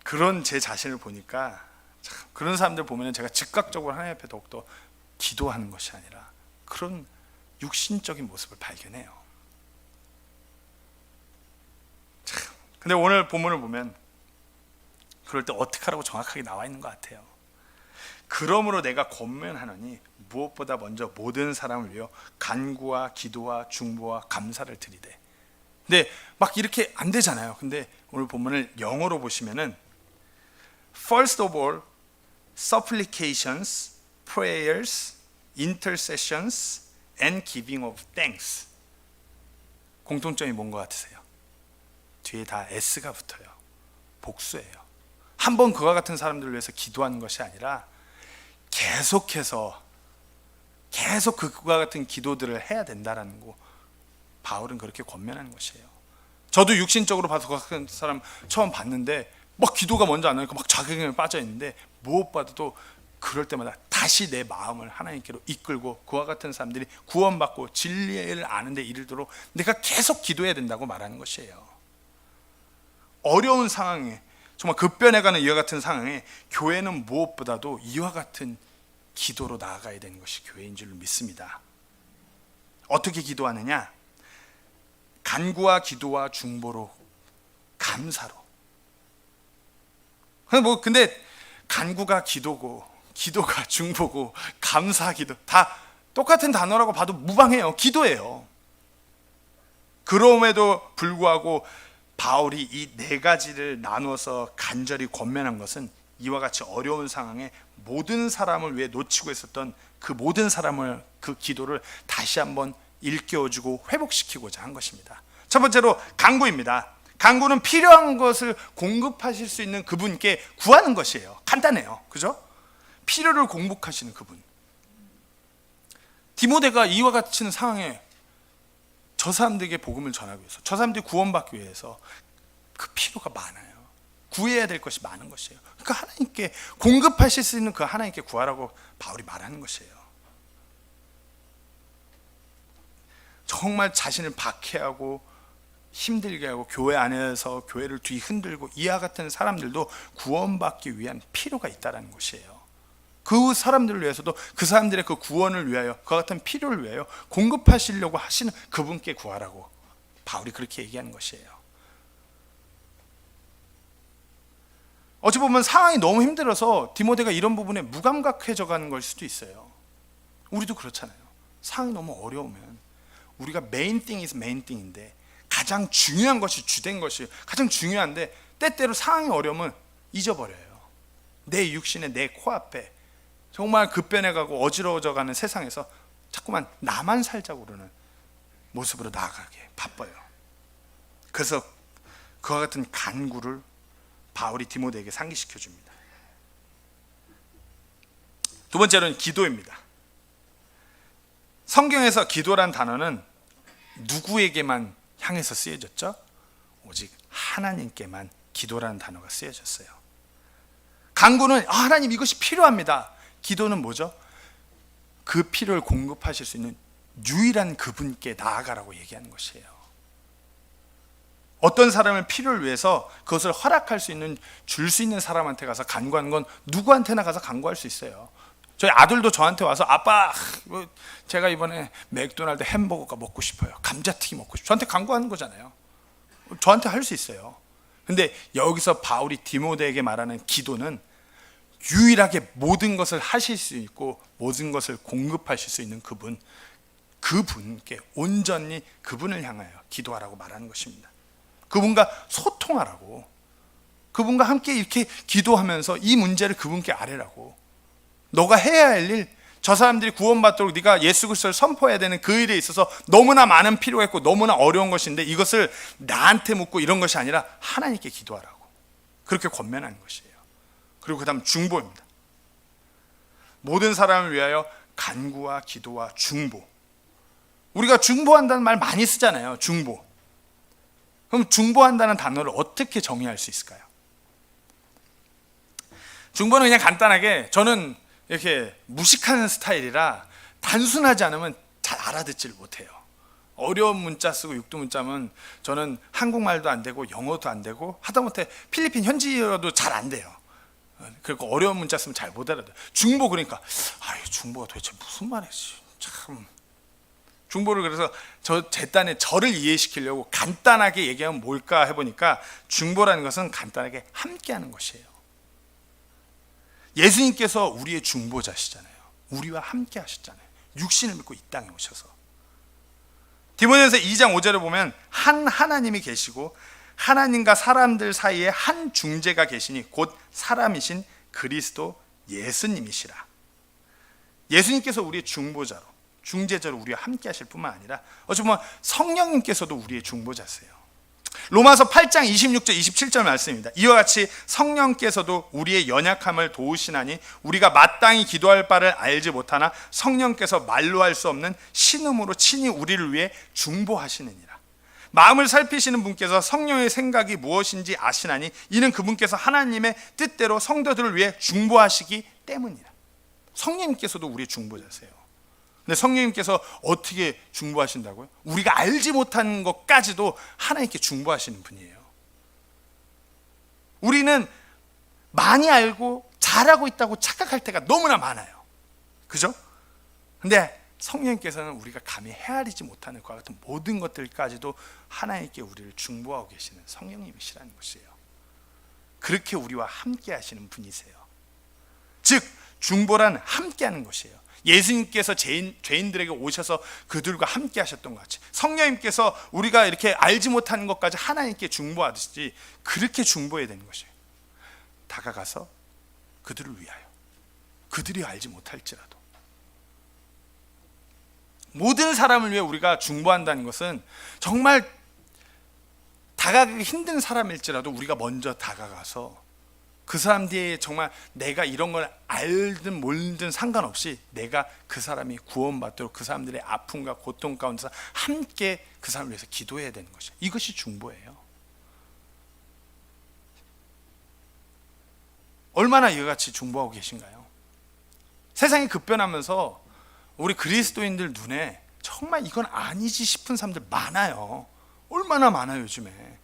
그런 제 자신을 보니까 참 그런 사람들 보면 제가 즉각적으로 하나님 앞에 더욱더 기도하는 것이 아니라 그런 육신적인 모습을 발견해요. 참 근데 오늘 본문을 보면 그럴 때 어떻게 하라고 정확하게 나와 있는 것 같아요. 그러므로 내가 권면하노니 무엇보다 먼저 모든 사람을 위하여 간구와 기도와 중보와 감사를 드리되. 근데 막 이렇게 안 되잖아요. 근데 오늘 본문을 영어로 보시면은 First of all, supplications, prayers, intercessions, and giving of thanks. 공통점이 뭔 것 같으세요? 뒤에 다 S가 붙어요. 복수예요. 한번 그와 같은 사람들을 위해서 기도하는 것이 아니라 계속해서 계속 그와 같은 기도들을 해야 된다라는 거 바울은 그렇게 권면하는 것이에요. 저도 육신적으로 봐서 그와 같은 사람 처음 봤는데 막 기도가 먼저 안 나니까 막 자괴감에 빠져 있는데 무엇보다도 그럴 때마다 다시 내 마음을 하나님께로 이끌고 그와 같은 사람들이 구원받고 진리를 아는 데 이르도록 내가 계속 기도해야 된다고 말하는 것이에요. 어려운 상황에 정말 급변해가는 이와 같은 상황에 교회는 무엇보다도 이와 같은 기도로 나아가야 되는 것이 교회인 줄 믿습니다. 어떻게 기도하느냐? 간구와 기도와 중보로 감사로. 근데 간구가 기도고 기도가 중보고 감사 기도 다 똑같은 단어라고 봐도 무방해요. 기도예요. 그럼에도 불구하고 바울이 이 네 가지를 나누어서 간절히 권면한 것은 이와 같이 어려운 상황에 모든 사람을 위해 놓치고 있었던 그 모든 사람을 그 기도를 다시 한번 일깨워주고 회복시키고자 한 것입니다. 첫 번째로 간구입니다. 간구는 필요한 것을 공급하실 수 있는 그분께 구하는 것이에요. 간단해요. 그죠? 필요를 공급하시는 그분. 디모데가 이와 같은 상황에 저 사람들에게 복음을 전하기 위해서, 저 사람들이 구원받기 위해서 그 필요가 많아요. 구해야 될 것이 많은 것이에요. 그러니까 하나님께 공급하실 수 있는 그 하나님께 구하라고 바울이 말하는 것이에요. 정말 자신을 박해하고 힘들게 하고 교회 안에서 교회를 뒤흔들고 이와 같은 사람들도 구원받기 위한 필요가 있다는 것이에요. 그 사람들을 위해서도 그 사람들의 그 구원을 위하여 그와 같은 필요를 위하여 공급하시려고 하시는 그분께 구하라고 바울이 그렇게 얘기하는 것이에요. 어찌 보면 상황이 너무 힘들어서 디모데가 이런 부분에 무감각해져 가는 걸 수도 있어요. 우리도 그렇잖아요. 상황이 너무 어려우면 우리가 메인 thing is 메인 thing인데 가장 중요한 것이 주된 것이 가장 중요한데 때때로 상황이 어려우면 잊어버려요. 내 육신의 내 코앞에 정말 급변해가고 어지러워져가는 세상에서 자꾸만 나만 살자고 그러는 모습으로 나아가게 바빠요. 그래서 그와 같은 간구를 바울이 디모데에게 상기시켜 줍니다. 두 번째로는 기도입니다. 성경에서 기도란 단어는 누구에게만 향해서 쓰여졌죠? 오직 하나님께만 기도라는 단어가 쓰여졌어요. 간구는 하나님 이것이 필요합니다. 기도는 뭐죠? 그 필요를 공급하실 수 있는 유일한 그분께 나아가라고 얘기하는 것이에요. 어떤 사람의 필요를 위해서 그것을 허락할 수 있는, 줄 수 있는 사람한테 가서 간구하는 건 누구한테나 가서 간구할 수 있어요. 저희 아들도 저한테 와서 아빠, 제가 이번에 맥도날드 햄버거가 먹고 싶어요. 감자튀김 먹고 싶어요. 저한테 간구하는 거잖아요. 저한테 할 수 있어요. 근데 여기서 바울이 디모데에게 말하는 기도는 유일하게 모든 것을 하실 수 있고 모든 것을 공급하실 수 있는 그분께 온전히 그분을 향하여 기도하라고 말하는 것입니다. 그분과 소통하라고, 그분과 함께 이렇게 기도하면서 이 문제를 그분께 아뢰라고. 너가 해야 할 일, 저 사람들이 구원받도록 네가 예수 그리스도를 선포해야 되는 그 일에 있어서 너무나 많은 필요가 있고 너무나 어려운 것인데 이것을 나한테 묻고 이런 것이 아니라 하나님께 기도하라고 그렇게 권면하는 것이에요. 그리고 그 다음 중보입니다. 모든 사람을 위하여 간구와 기도와 중보. 우리가 중보한다는 말 많이 쓰잖아요. 중보. 그럼 중보한다는 단어를 어떻게 정의할 수 있을까요? 중보는 그냥 간단하게, 저는 이렇게 무식한 스타일이라 단순하지 않으면 잘 알아듣지를 못해요. 어려운 문자 쓰고 육두문자면 저는 한국말도 안 되고 영어도 안 되고 하다못해 필리핀 현지어도 잘 안 돼요. 그리고 어려운 문자 쓰면 잘 못 알아들어요. 중보, 그러니까 중보가 도대체 무슨 말이지 참. 중보를 그래서 제 딴에 저를 이해시키려고 간단하게 얘기하면 뭘까 해보니까 중보라는 것은 간단하게 함께하는 것이에요. 예수님께서 우리의 중보자시잖아요. 우리와 함께 하셨잖아요. 육신을 믿고 이 땅에 오셔서. 디모데전서 2장 5절에 보면 한 하나님이 계시고 하나님과 사람들 사이에 한 중재가 계시니 곧 사람이신 그리스도 예수님이시라. 예수님께서 우리의 중보자로, 중재자로 우리와 함께 하실 뿐만 아니라 어찌 보면 성령님께서도 우리의 중보자세요. 로마서 8장 26절 27절 말씀입니다. 이와 같이 성령께서도 우리의 연약함을 도우시나니 우리가 마땅히 기도할 바를 알지 못하나 성령께서 말로 할 수 없는 신음으로 친히 우리를 위해 중보하시느니라. 마음을 살피시는 분께서 성령의 생각이 무엇인지 아시나니 이는 그분께서 하나님의 뜻대로 성도들을 위해 중보하시기 때문이라. 성령님께서도 우리의 중보자세요. 근데 성령님께서 어떻게 중보하신다고요? 우리가 알지 못하는 것까지도 하나님께 중보하시는 분이에요. 우리는 많이 알고 잘하고 있다고 착각할 때가 너무나 많아요. 그죠? 근데 성령님께서는 우리가 감히 헤아리지 못하는 것과 같은 모든 것들까지도 하나님께 우리를 중보하고 계시는 성령님이시라는 것이에요. 그렇게 우리와 함께 하시는 분이세요. 즉 중보란 함께 하는 것이에요. 예수님께서 죄인들에게 오셔서 그들과 함께 하셨던 것 같이 성령님께서 우리가 이렇게 알지 못하는 것까지 하나님께 중보하듯이 그렇게 중보해야 되는 것이에요. 다가가서 그들을 위하여, 그들이 알지 못할지라도 모든 사람을 위해 우리가 중보한다는 것은 정말 다가가기 힘든 사람일지라도 우리가 먼저 다가가서 그 사람들이 정말 내가 이런 걸 알든 모르든 상관없이 내가 그 사람이 구원받도록 그 사람들의 아픔과 고통 가운데서 함께 그 사람을 위해서 기도해야 되는 것이에요. 이것이 중보예요. 얼마나 이와 같이 중보하고 계신가요? 세상이 급변하면서 우리 그리스도인들 눈에 정말 이건 아니지 싶은 사람들 많아요. 얼마나 많아요 요즘에.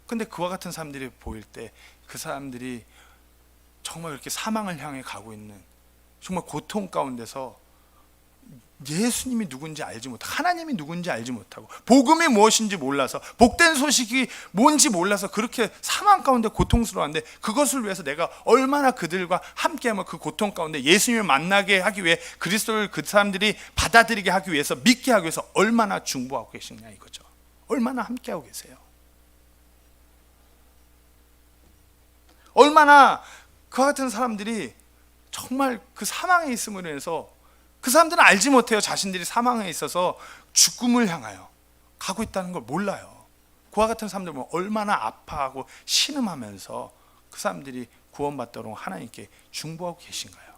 근데 그와 같은 사람들이 보일 때 그 사람들이 정말 이렇게 사망을 향해 가고 있는 정말 고통 가운데서 예수님이 누군지 알지 못하고 하나님이 누군지 알지 못하고 복음이 무엇인지 몰라서 복된 소식이 뭔지 몰라서 그렇게 사망 가운데 고통스러워하는데 그것을 위해서 내가 얼마나 그들과 함께하며 그 고통 가운데 예수님을 만나게 하기 위해 그리스도를 그 사람들이 받아들이게 하기 위해서 믿게 하기 위해서 얼마나 중보하고 계시냐 이거죠. 얼마나 함께하고 계세요. 얼마나 그와 같은 사람들이 정말 그 사망에 있음으로 인해서 그 사람들은 알지 못해요. 자신들이 사망에 있어서 죽음을 향하여 가고 있다는 걸 몰라요. 그와 같은 사람들 보면 얼마나 아파하고 신음하면서 그 사람들이 구원받도록 하나님께 중보하고 계신가요?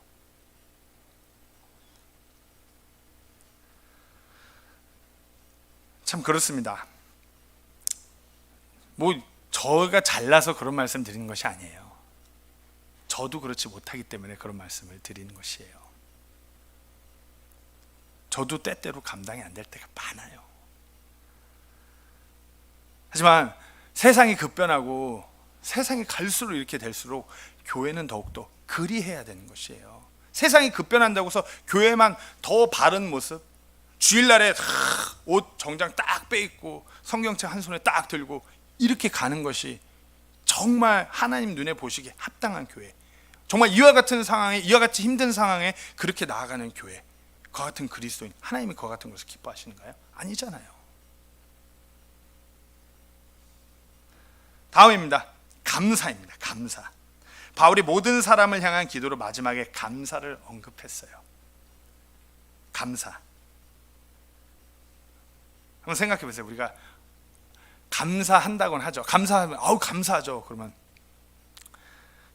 참 그렇습니다. 뭐 저가 잘나서 그런 말씀 드리는 것이 아니에요. 저도 그렇지 못하기 때문에 그런 말씀을 드리는 것이에요. 저도 때때로 감당이 안 될 때가 많아요. 하지만 세상이 급변하고 세상이 갈수록 이렇게 될수록 교회는 더욱더 그리해야 되는 것이에요. 세상이 급변한다고 해서 교회만 더 바른 모습, 주일날에 옷 정장 딱 빼입고 성경책 한 손에 딱 들고 이렇게 가는 것이 정말 하나님 눈에 보시기에 합당한 교회, 정말 이와 같은 상황에, 이와 같이 힘든 상황에 그렇게 나아가는 교회, 그와 같은 그리스도인, 하나님이 그와 같은 것을 기뻐하시는가요? 아니잖아요. 다음입니다. 감사입니다. 감사. 바울이 모든 사람을 향한 기도로 마지막에 감사를 언급했어요. 감사. 한번 생각해 보세요. 우리가 감사한다고는 하죠. 감사하면 아우 감사하죠. 그러면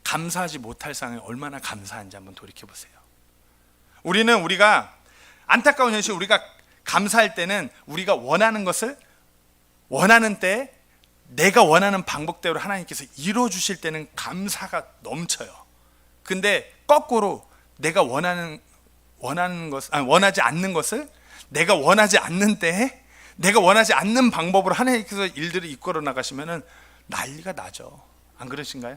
감사하지 못할 상황에 얼마나 감사한지 한번 돌이켜 보세요. 우리가 안타까운 현실, 우리가 감사할 때는 우리가 원하는 것을 원하는 때에 내가 원하는 방법대로 하나님께서 이루어 주실 때는 감사가 넘쳐요. 근데 거꾸로 내가 원하는 것, 원하지 않는 것을 내가 원하지 않는 때에 내가 원하지 않는 방법으로 하나님께서 일들을 이끌어 나가시면은 난리가 나죠. 안 그러신가요?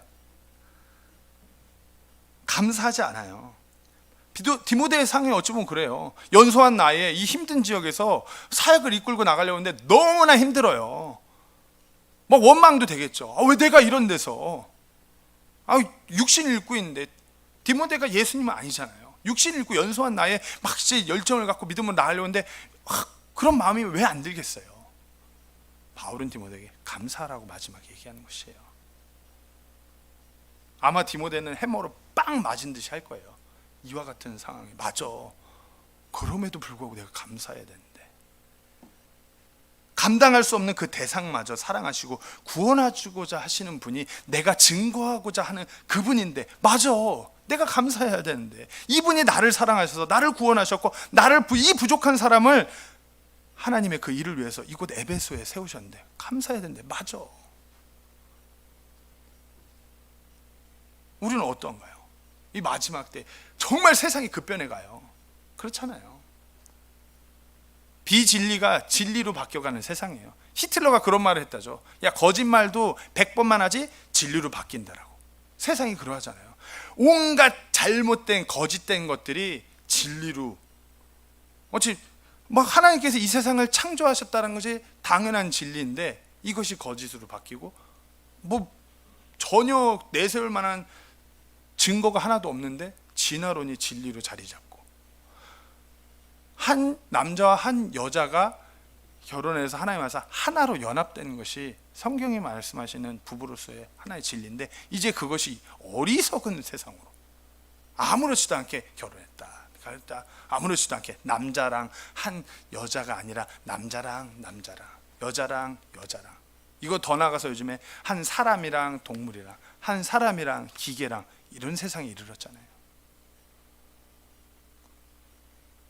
감사하지 않아요. 디모데의 상황이 어찌 보면 그래요. 연소한 나이에 이 힘든 지역에서 사역을 이끌고 나가려고 하는데 너무나 힘들어요. 뭐 원망도 되겠죠. 왜 내가 이런 데서 육신 읽고 있는데. 디모데가 예수님은 아니잖아요. 육신 읽고 연소한 나이에 막 진짜 열정을 갖고 믿음으로 나가려고 하는데 그런 마음이 왜 안 들겠어요? 바울은 디모데에게 감사하라고 마지막에 얘기하는 것이에요. 아마 디모데는 해머로 빵 맞은 듯이 할 거예요. 이와 같은 상황이 맞아. 그럼에도 불구하고 내가 감사해야 되는데 감당할 수 없는 그 대상마저 사랑하시고 구원하고자 하시는 분이 내가 증거하고자 하는 그분인데 맞아. 내가 감사해야 되는데 이분이 나를 사랑하셔서 나를 구원하셨고 나를 이 부족한 사람을 하나님의 그 일을 위해서 이곳 에베소에 세우셨는데 감사해야 되는데 맞아. 우리는 어떤가요? 이 마지막 때 정말 세상이 급변해 가요. 그렇잖아요. 비진리가 진리로 바뀌어가는 세상이에요. 히틀러가 그런 말을 했다죠. 야 거짓말도 100번만 하지 진리로 바뀐다라고. 세상이 그러하잖아요. 온갖 잘못된 거짓된 것들이 진리로 막 하나님께서 이 세상을 창조하셨다는 것이 당연한 진리인데 이것이 거짓으로 바뀌고 뭐 전혀 내세울 만한 증거가 하나도 없는데 진화론이 진리로 자리 잡고 한 남자와 한 여자가 결혼해서 하나님 안에서 하나로 연합되는 것이 성경이 말씀하시는 부부로서의 하나의 진리인데 이제 그것이 어리석은 세상으로 아무렇지도 않게 결혼했다. 아무렇지도 않게 남자랑 한 여자가 아니라 남자랑 여자랑 이거 더 나가서 요즘에 한 사람이랑 동물이랑 한 사람이랑 기계랑 이런 세상에 이르렀잖아요.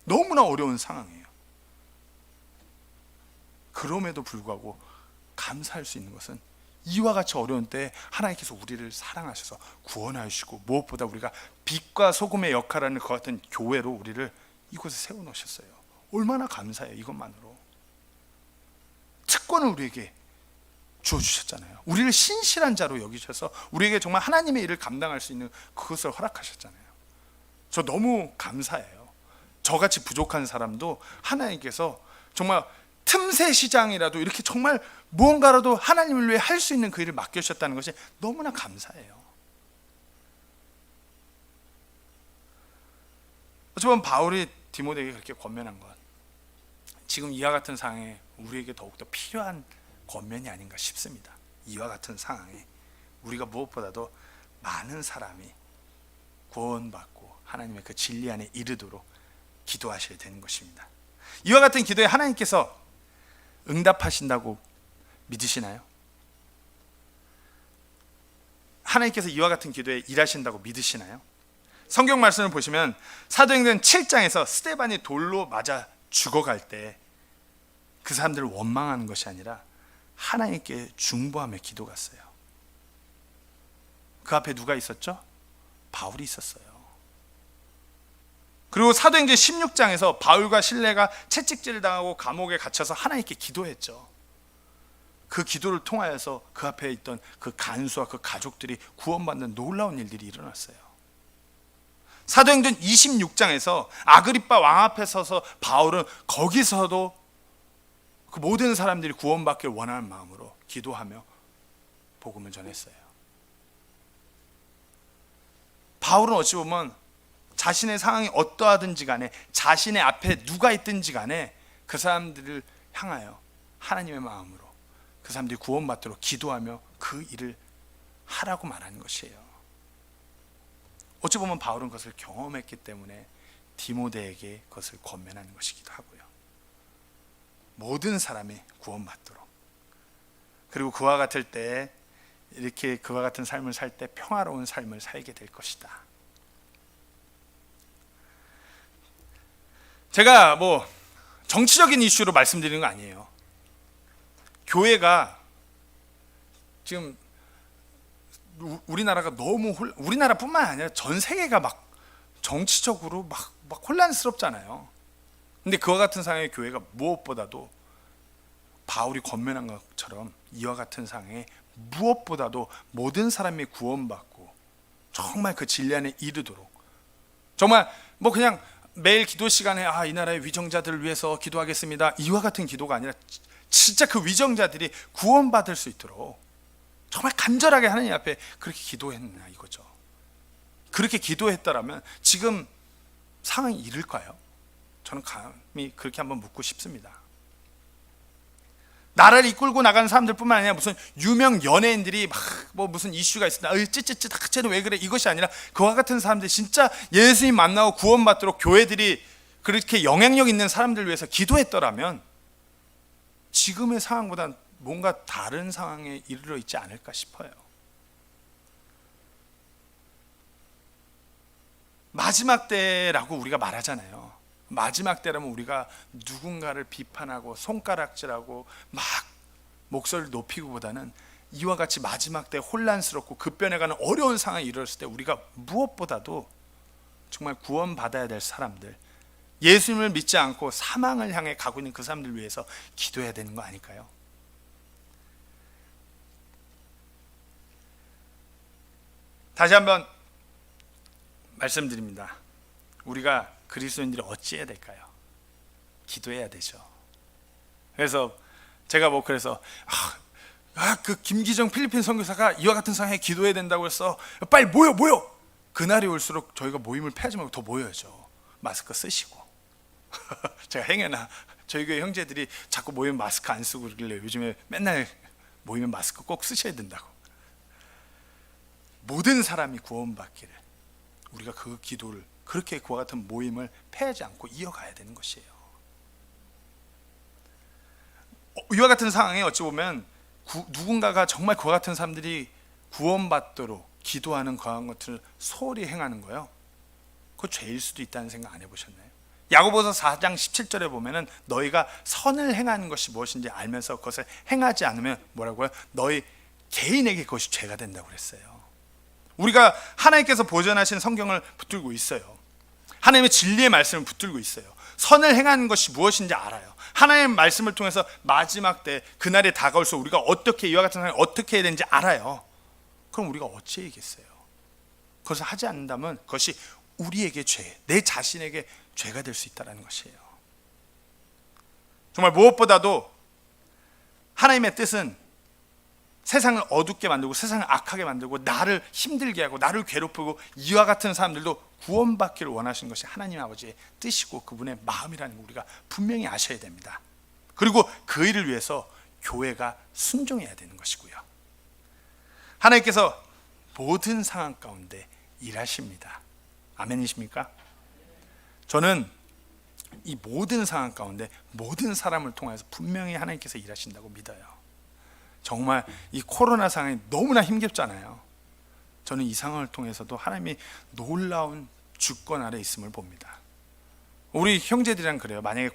너무나 어려운 상황이에요. 그럼에도 불구하고 감사할 수 있는 것은 이와 같이 어려운 때에 하나님께서 우리를 사랑하셔서 구원하시고 무엇보다 우리가 빛과 소금의 역할을 하는 그 같은 교회로 우리를 이곳에 세워놓으셨어요. 얼마나 감사해요. 이것만으로 특권을 우리에게 주어주셨잖아요. 우리를 신실한 자로 여기셔서 우리에게 정말 하나님의 일을 감당할 수 있는 그것을 허락하셨잖아요. 저 너무 감사해요. 저같이 부족한 사람도 하나님께서 정말 틈새 시장이라도 이렇게 정말 무언가라도 하나님을 위해 할 수 있는 그 일을 맡겨주셨다는 것이 너무나 감사해요. 어쩌면 바울이 디모데에게 그렇게 권면한 것, 지금 이와 같은 상황에 우리에게 더욱더 필요한 권면이 아닌가 싶습니다. 이와 같은 상황에 우리가 무엇보다도 많은 사람이 구원받고 하나님의 그 진리 안에 이르도록 기도하셔야 되는 것입니다. 이와 같은 기도에 하나님께서 응답하신다고 믿으시나요? 하나님께서 이와 같은 기도에 일하신다고 믿으시나요? 성경 말씀을 보시면 사도행전 7장에서 스데반이 돌로 맞아 죽어갈 때 그 사람들을 원망하는 것이 아니라 하나님께 중보하며 기도 갔어요. 그 앞에 누가 있었죠? 바울이 있었어요. 그리고 사도행전 16장에서 바울과 실레가 채찍질을 당하고 감옥에 갇혀서 하나님께 기도했죠. 그 기도를 통하여서 그 앞에 있던 그 간수와 그 가족들이 구원받는 놀라운 일들이 일어났어요. 사도행전 26장에서 아그리빠 왕 앞에 서서 바울은 거기서도 그 모든 사람들이 구원받길 원하는 마음으로 기도하며 복음을 전했어요. 바울은 어찌 보면 자신의 상황이 어떠하든지 간에, 자신의 앞에 누가 있든지 간에 그 사람들을 향하여 하나님의 마음으로 그 사람들이 구원받도록 기도하며 그 일을 하라고 말하는 것이에요. 어찌 보면 바울은 그것을 경험했기 때문에 디모데에게 그것을 권면하는 것이기도 하고요. 모든 사람이 구원받도록, 그리고 그와 같을 때 이렇게 그와 같은 삶을 살 때 평화로운 삶을 살게 될 것이다. 제가 뭐 정치적인 이슈로 말씀드리는 거 아니에요. 교회가 지금 우리나라가 너무 우리나라뿐만 아니라 전 세계가 막 정치적으로 막 혼란스럽잖아요. 근데 그와 같은 상황에 교회가 무엇보다도 바울이 권면한 것처럼 이와 같은 상황에 무엇보다도 모든 사람이 구원받고 정말 그 진리 안에 이르도록, 정말 뭐 그냥 매일 기도 시간에 이 나라의 위정자들을 위해서 기도하겠습니다, 이와 같은 기도가 아니라 진짜 그 위정자들이 구원받을 수 있도록 정말 간절하게 하나님 앞에 그렇게 기도했나 이거죠. 그렇게 기도했다라면 지금 상황이 이럴까요? 저는 감히 그렇게 한번 묻고 싶습니다. 나라를 이끌고 나가는 사람들뿐만 아니라 무슨 유명 연예인들이 막 뭐 무슨 이슈가 있습니다. 찌찌찌 쟤는 왜 그래? 이것이 아니라 그와 같은 사람들이 진짜 예수님 만나고 구원받도록 교회들이 그렇게 영향력 있는 사람들 위해서 기도했더라면 지금의 상황보다 뭔가 다른 상황에 이르러 있지 않을까 싶어요. 마지막 때라고 우리가 말하잖아요. 마지막 때라면 우리가 누군가를 비판하고 손가락질하고 막 목소리를 높이기보다는 이와 같이 마지막 때 혼란스럽고 급변해가는 어려운 상황이 이르렀을 때 우리가 무엇보다도 정말 구원받아야 될 사람들, 예수님을 믿지 않고 사망을 향해 가고 있는 그 사람들 위해서 기도해야 되는 거 아닐까요? 다시 한번 말씀드립니다. 우리가 그리스도인들이 어찌해야 될까요? 기도해야 되죠. 그래서 제가 그래서 그 김기정 필리핀 선교사가 이와 같은 상황에 기도해야 된다고 해서 빨리 모여. 그날이 올수록 저희가 모임을 폐하지 말고 더 모여야죠. 마스크 쓰시고. 제가 행여나 저희 교회 형제들이 자꾸 모이면 마스크 안 쓰고 그러길래 요즘에 맨날 모이면 마스크 꼭 쓰셔야 된다고. 모든 사람이 구원받기를 우리가 그 기도를, 그렇게 그와 같은 모임을 폐하지 않고 이어가야 되는 것이에요. 이와 같은 상황에 어찌 보면 누군가가 정말 그와 같은 사람들이 구원받도록 기도하는 그런 것들을 소홀히 행하는 거예요. 그거 죄일 수도 있다는 생각 안 해보셨나요? 야고보서 4장 17절에 보면은 너희가 선을 행하는 것이 무엇인지 알면서 그것을 행하지 않으면 뭐라고요? 너희 개인에게 그것이 죄가 된다고 그랬어요. 우리가 하나님께서 보존하신 성경을 붙들고 있어요. 하나님의 진리의 말씀을 붙들고 있어요. 선을 행하는 것이 무엇인지 알아요. 하나님의 말씀을 통해서 마지막 때 그날이 다가올수록 우리가 어떻게 이와 같은 상황을 어떻게 해야 되는지 알아요. 그럼 우리가 어찌해야겠어요? 그것을 하지 않는다면 그것이 우리에게 죄, 내 자신에게 죄가 될 수 있다는 것이에요. 정말 무엇보다도 하나님의 뜻은 세상을 어둡게 만들고 세상을 악하게 만들고 나를 힘들게 하고 나를 괴롭히고 이와 같은 사람들도 구원받기를 원하시는 것이 하나님 아버지의 뜻이고 그분의 마음이라는 걸 우리가 분명히 아셔야 됩니다. 그리고 그 일을 위해서 교회가 순종해야 되는 것이고요. 하나님께서 모든 상황 가운데 일하십니다. 아멘이십니까? 저는 이 모든 상황 가운데 모든 사람을 통해서 분명히 하나님께서 일하신다고 믿어요. 정말 이 코로나 상황이 너무나 힘겹잖아요. 저는 이 상황을 통해서도 하나님이 놀라운 주권 아래 있음을 봅니다. 우리 형제들이랑 그래요. 만약에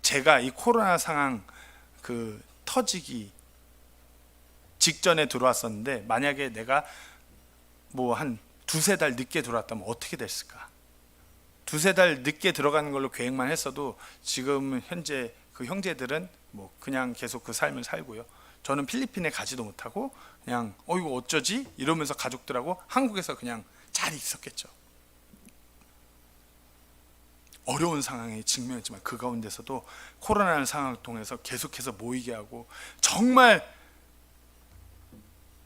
제가 이 코로나 상황 터지기 직전에 들어왔었는데 만약에 내가 뭐 한 두세 달 늦게 들어왔다면 어떻게 됐을까? 두세 달 늦게 들어가는 걸로 계획만 했어도 지금 현재 그 형제들은 뭐 그냥 계속 그 삶을 살고요. 저는 필리핀에 가지도 못하고 그냥 이거 어쩌지? 이러면서 가족들하고 한국에서 그냥 잘 있었겠죠. 어려운 상황에 직면했지만 그 가운데서도 코로나라는 상황을 통해서 계속해서 모이게 하고 정말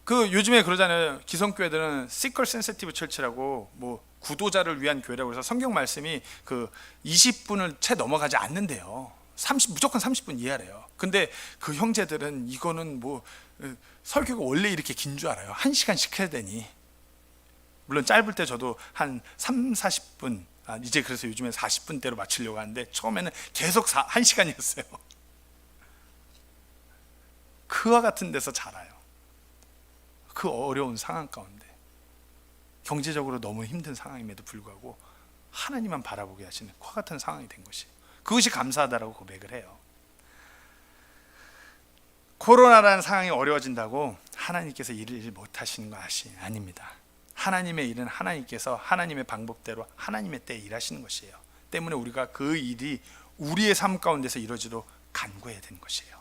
요즘에 그러잖아요. 기성교회들은 시컬 센시티브 철치라고 뭐 구도자를 위한 교회라고 해서 성경 말씀이 20분을 채 넘어가지 않는데요. 무조건 30분 이하래요. 근데 그 형제들은 이거는 뭐 설교가 원래 이렇게 긴 줄 알아요. 1시간씩 해야 되니. 물론 짧을 때 저도 한 30-40분 이제 그래서 요즘에 40분대로 맞추려고 하는데 처음에는 계속 1시간이었어요. 그와 같은 데서 자라요. 그 어려운 상황 가운데 경제적으로 너무 힘든 상황임에도 불구하고 하나님만 바라보게 하시는 그와 같은 상황이 된 것이에요. 그것이 감사하다라고 고백을 해요. 코로나라는 상황이 어려워진다고 하나님께서 일을 못하시는 것이 아닙니다. 하나님의 일은 하나님께서 하나님의 방법대로 하나님의 때에 일하시는 것이에요. 때문에 우리가 그 일이 우리의 삶 가운데서 이루어지도록 간구해야 되는 것이에요.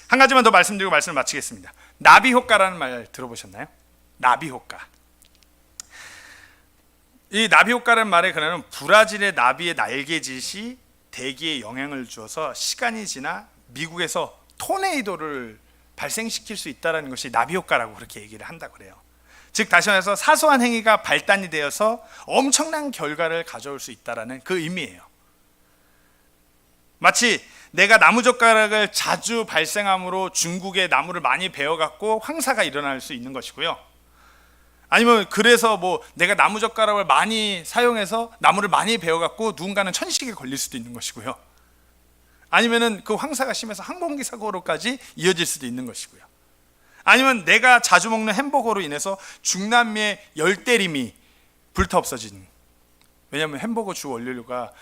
한 가지만 더 말씀드리고 말씀을 마치겠습니다. 나비 효과라는 말 들어보셨나요? 나비 효과. 이 나비 효과라는 말의 근원은 브라질의 나비의 날개짓이 대기에 영향을 주어서 시간이 지나 미국에서 토네이도를 발생시킬 수 있다는 것이 나비 효과라고 그렇게 얘기를 한다고 그래요. 즉 다시 말해서 사소한 행위가 발단이 되어서 엄청난 결과를 가져올 수 있다는 그 의미예요. 마치 내가 나무젓가락을 자주 발생함으로 중국의 나무를 많이 베어갖고 황사가 일어날 수 있는 것이고요. 아니면 그래서 뭐 내가 나무젓가락을 많이 사용해서 나무를 많이 베어갖고 누군가는 천식에 걸릴 수도 있는 것이고요. 아니면은 그 황사가 심해서 항공기 사고로까지 이어질 수도 있는 것이고요. 아니면 내가 자주 먹는 햄버거로 인해서 중남미의 열대림이 불타 없어지는. 왜냐하면 햄버거 주 원료가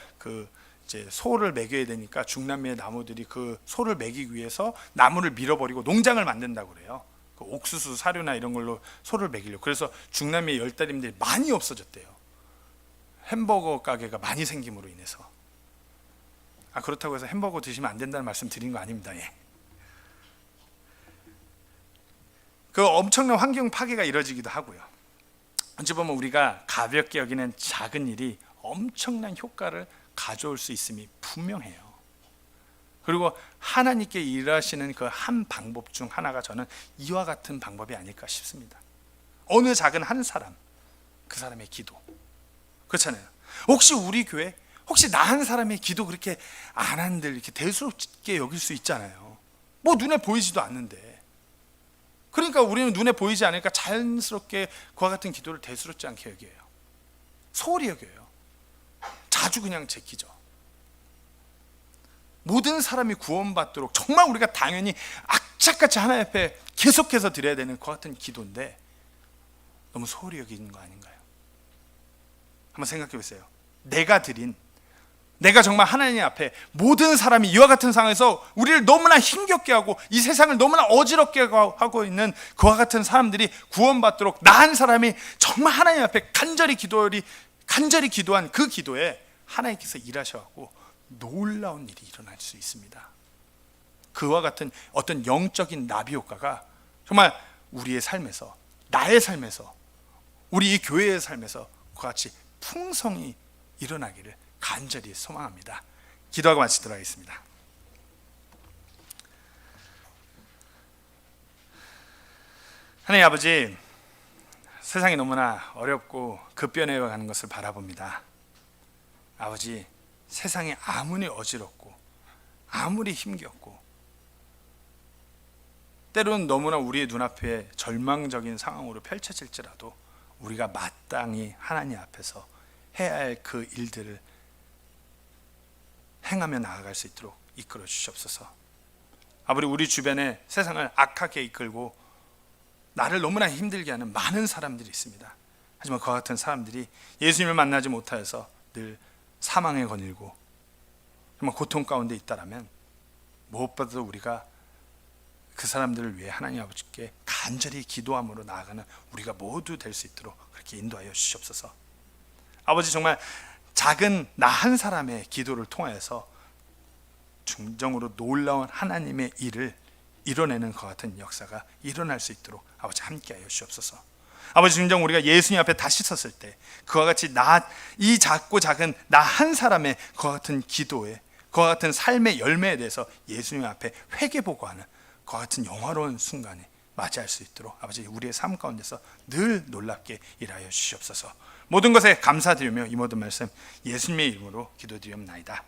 이제 소를 먹여야 되니까 중남미의 나무들이 그 소를 먹이기 위해서 나무를 밀어버리고 농장을 만든다고 그래요. 그 옥수수 사료나 이런 걸로 소를 먹이려고. 그래서 중남미의 열대림들이 많이 없어졌대요. 햄버거 가게가 많이 생김으로 인해서. 그렇다고 해서 햄버거 드시면 안 된다는 말씀 드린 거 아닙니다. 예. 그 엄청난 환경 파괴가 이루어지기도 하고요. 어찌 보면 우리가 가볍게 여기는 작은 일이 엄청난 효과를 가져올 수 있음이 분명해요. 그리고 하나님께 일하시는 그 한 방법 중 하나가 저는 이와 같은 방법이 아닐까 싶습니다. 어느 작은 한 사람, 그 사람의 기도. 그렇잖아요. 혹시 우리 교회, 혹시 나 한 사람의 기도 그렇게 안 한들 이렇게 대수롭게 여길 수 있잖아요. 뭐 눈에 보이지도 않는데. 그러니까 우리는 눈에 보이지 않으니까 자연스럽게 그와 같은 기도를 대수롭지 않게 여겨요. 소홀히 여겨요. 자주 그냥 제끼죠. 모든 사람이 구원받도록 정말 우리가 당연히 악착같이 하나님 앞에 계속해서 드려야 되는 그 같은 기도인데 너무 소홀히 여기는 거 아닌가요? 한번 생각해 보세요. 내가 정말 하나님 앞에 모든 사람이 이와 같은 상황에서 우리를 너무나 힘겹게 하고 이 세상을 너무나 어지럽게 하고 있는 그와 같은 사람들이 구원받도록 나 한 사람이 정말 하나님 앞에 간절히 간절히 기도한 그 기도에 하나님께서 일하셔갖고 놀라운 일이 일어날 수 있습니다. 그와 같은 어떤 영적인 나비 효과가 정말 우리의 삶에서, 나의 삶에서, 우리 이 교회의 삶에서 그와 같이 풍성히 일어나기를 간절히 소망합니다. 기도하고 마치도록 하겠습니다. 하나님 아버지, 세상이 너무나 어렵고 급변해 가는 것을 바라봅니다. 아버지, 세상이 아무리 어지럽고 아무리 힘겹고 때로는 너무나 우리의 눈앞에 절망적인 상황으로 펼쳐질지라도 우리가 마땅히 하나님 앞에서 해야 할 그 일들을 행하며 나아갈 수 있도록 이끌어 주시옵소서. 아버지, 우리 주변에 세상을 악하게 이끌고 나를 너무나 힘들게 하는 많은 사람들이 있습니다. 하지만 그와 같은 사람들이 예수님을 만나지 못하여서 늘 사망에 거닐고 정말 고통 가운데 있다라면 무엇보다도 우리가 그 사람들을 위해 하나님 아버지께 간절히 기도함으로 나아가는 우리가 모두 될 수 있도록 그렇게 인도하여 주시옵소서. 아버지, 정말 작은 나 한 사람의 기도를 통하여서 중정으로 놀라운 하나님의 일을 이뤄내는 것 같은 역사가 일어날 수 있도록 아버지 함께하여 주시옵소서. 아버지, 진정 우리가 예수님 앞에 다시 섰을 때 그와 같이 이 작고 작은 나 한 사람의 그와 같은 기도에, 그와 같은 삶의 열매에 대해서 예수님 앞에 회개보고하는 그와 같은 영화로운 순간에 맞이할 수 있도록 아버지, 우리의 삶 가운데서 늘 놀랍게 일하여 주시옵소서. 모든 것에 감사드리며 이 모든 말씀 예수님의 이름으로 기도드리옵나이다.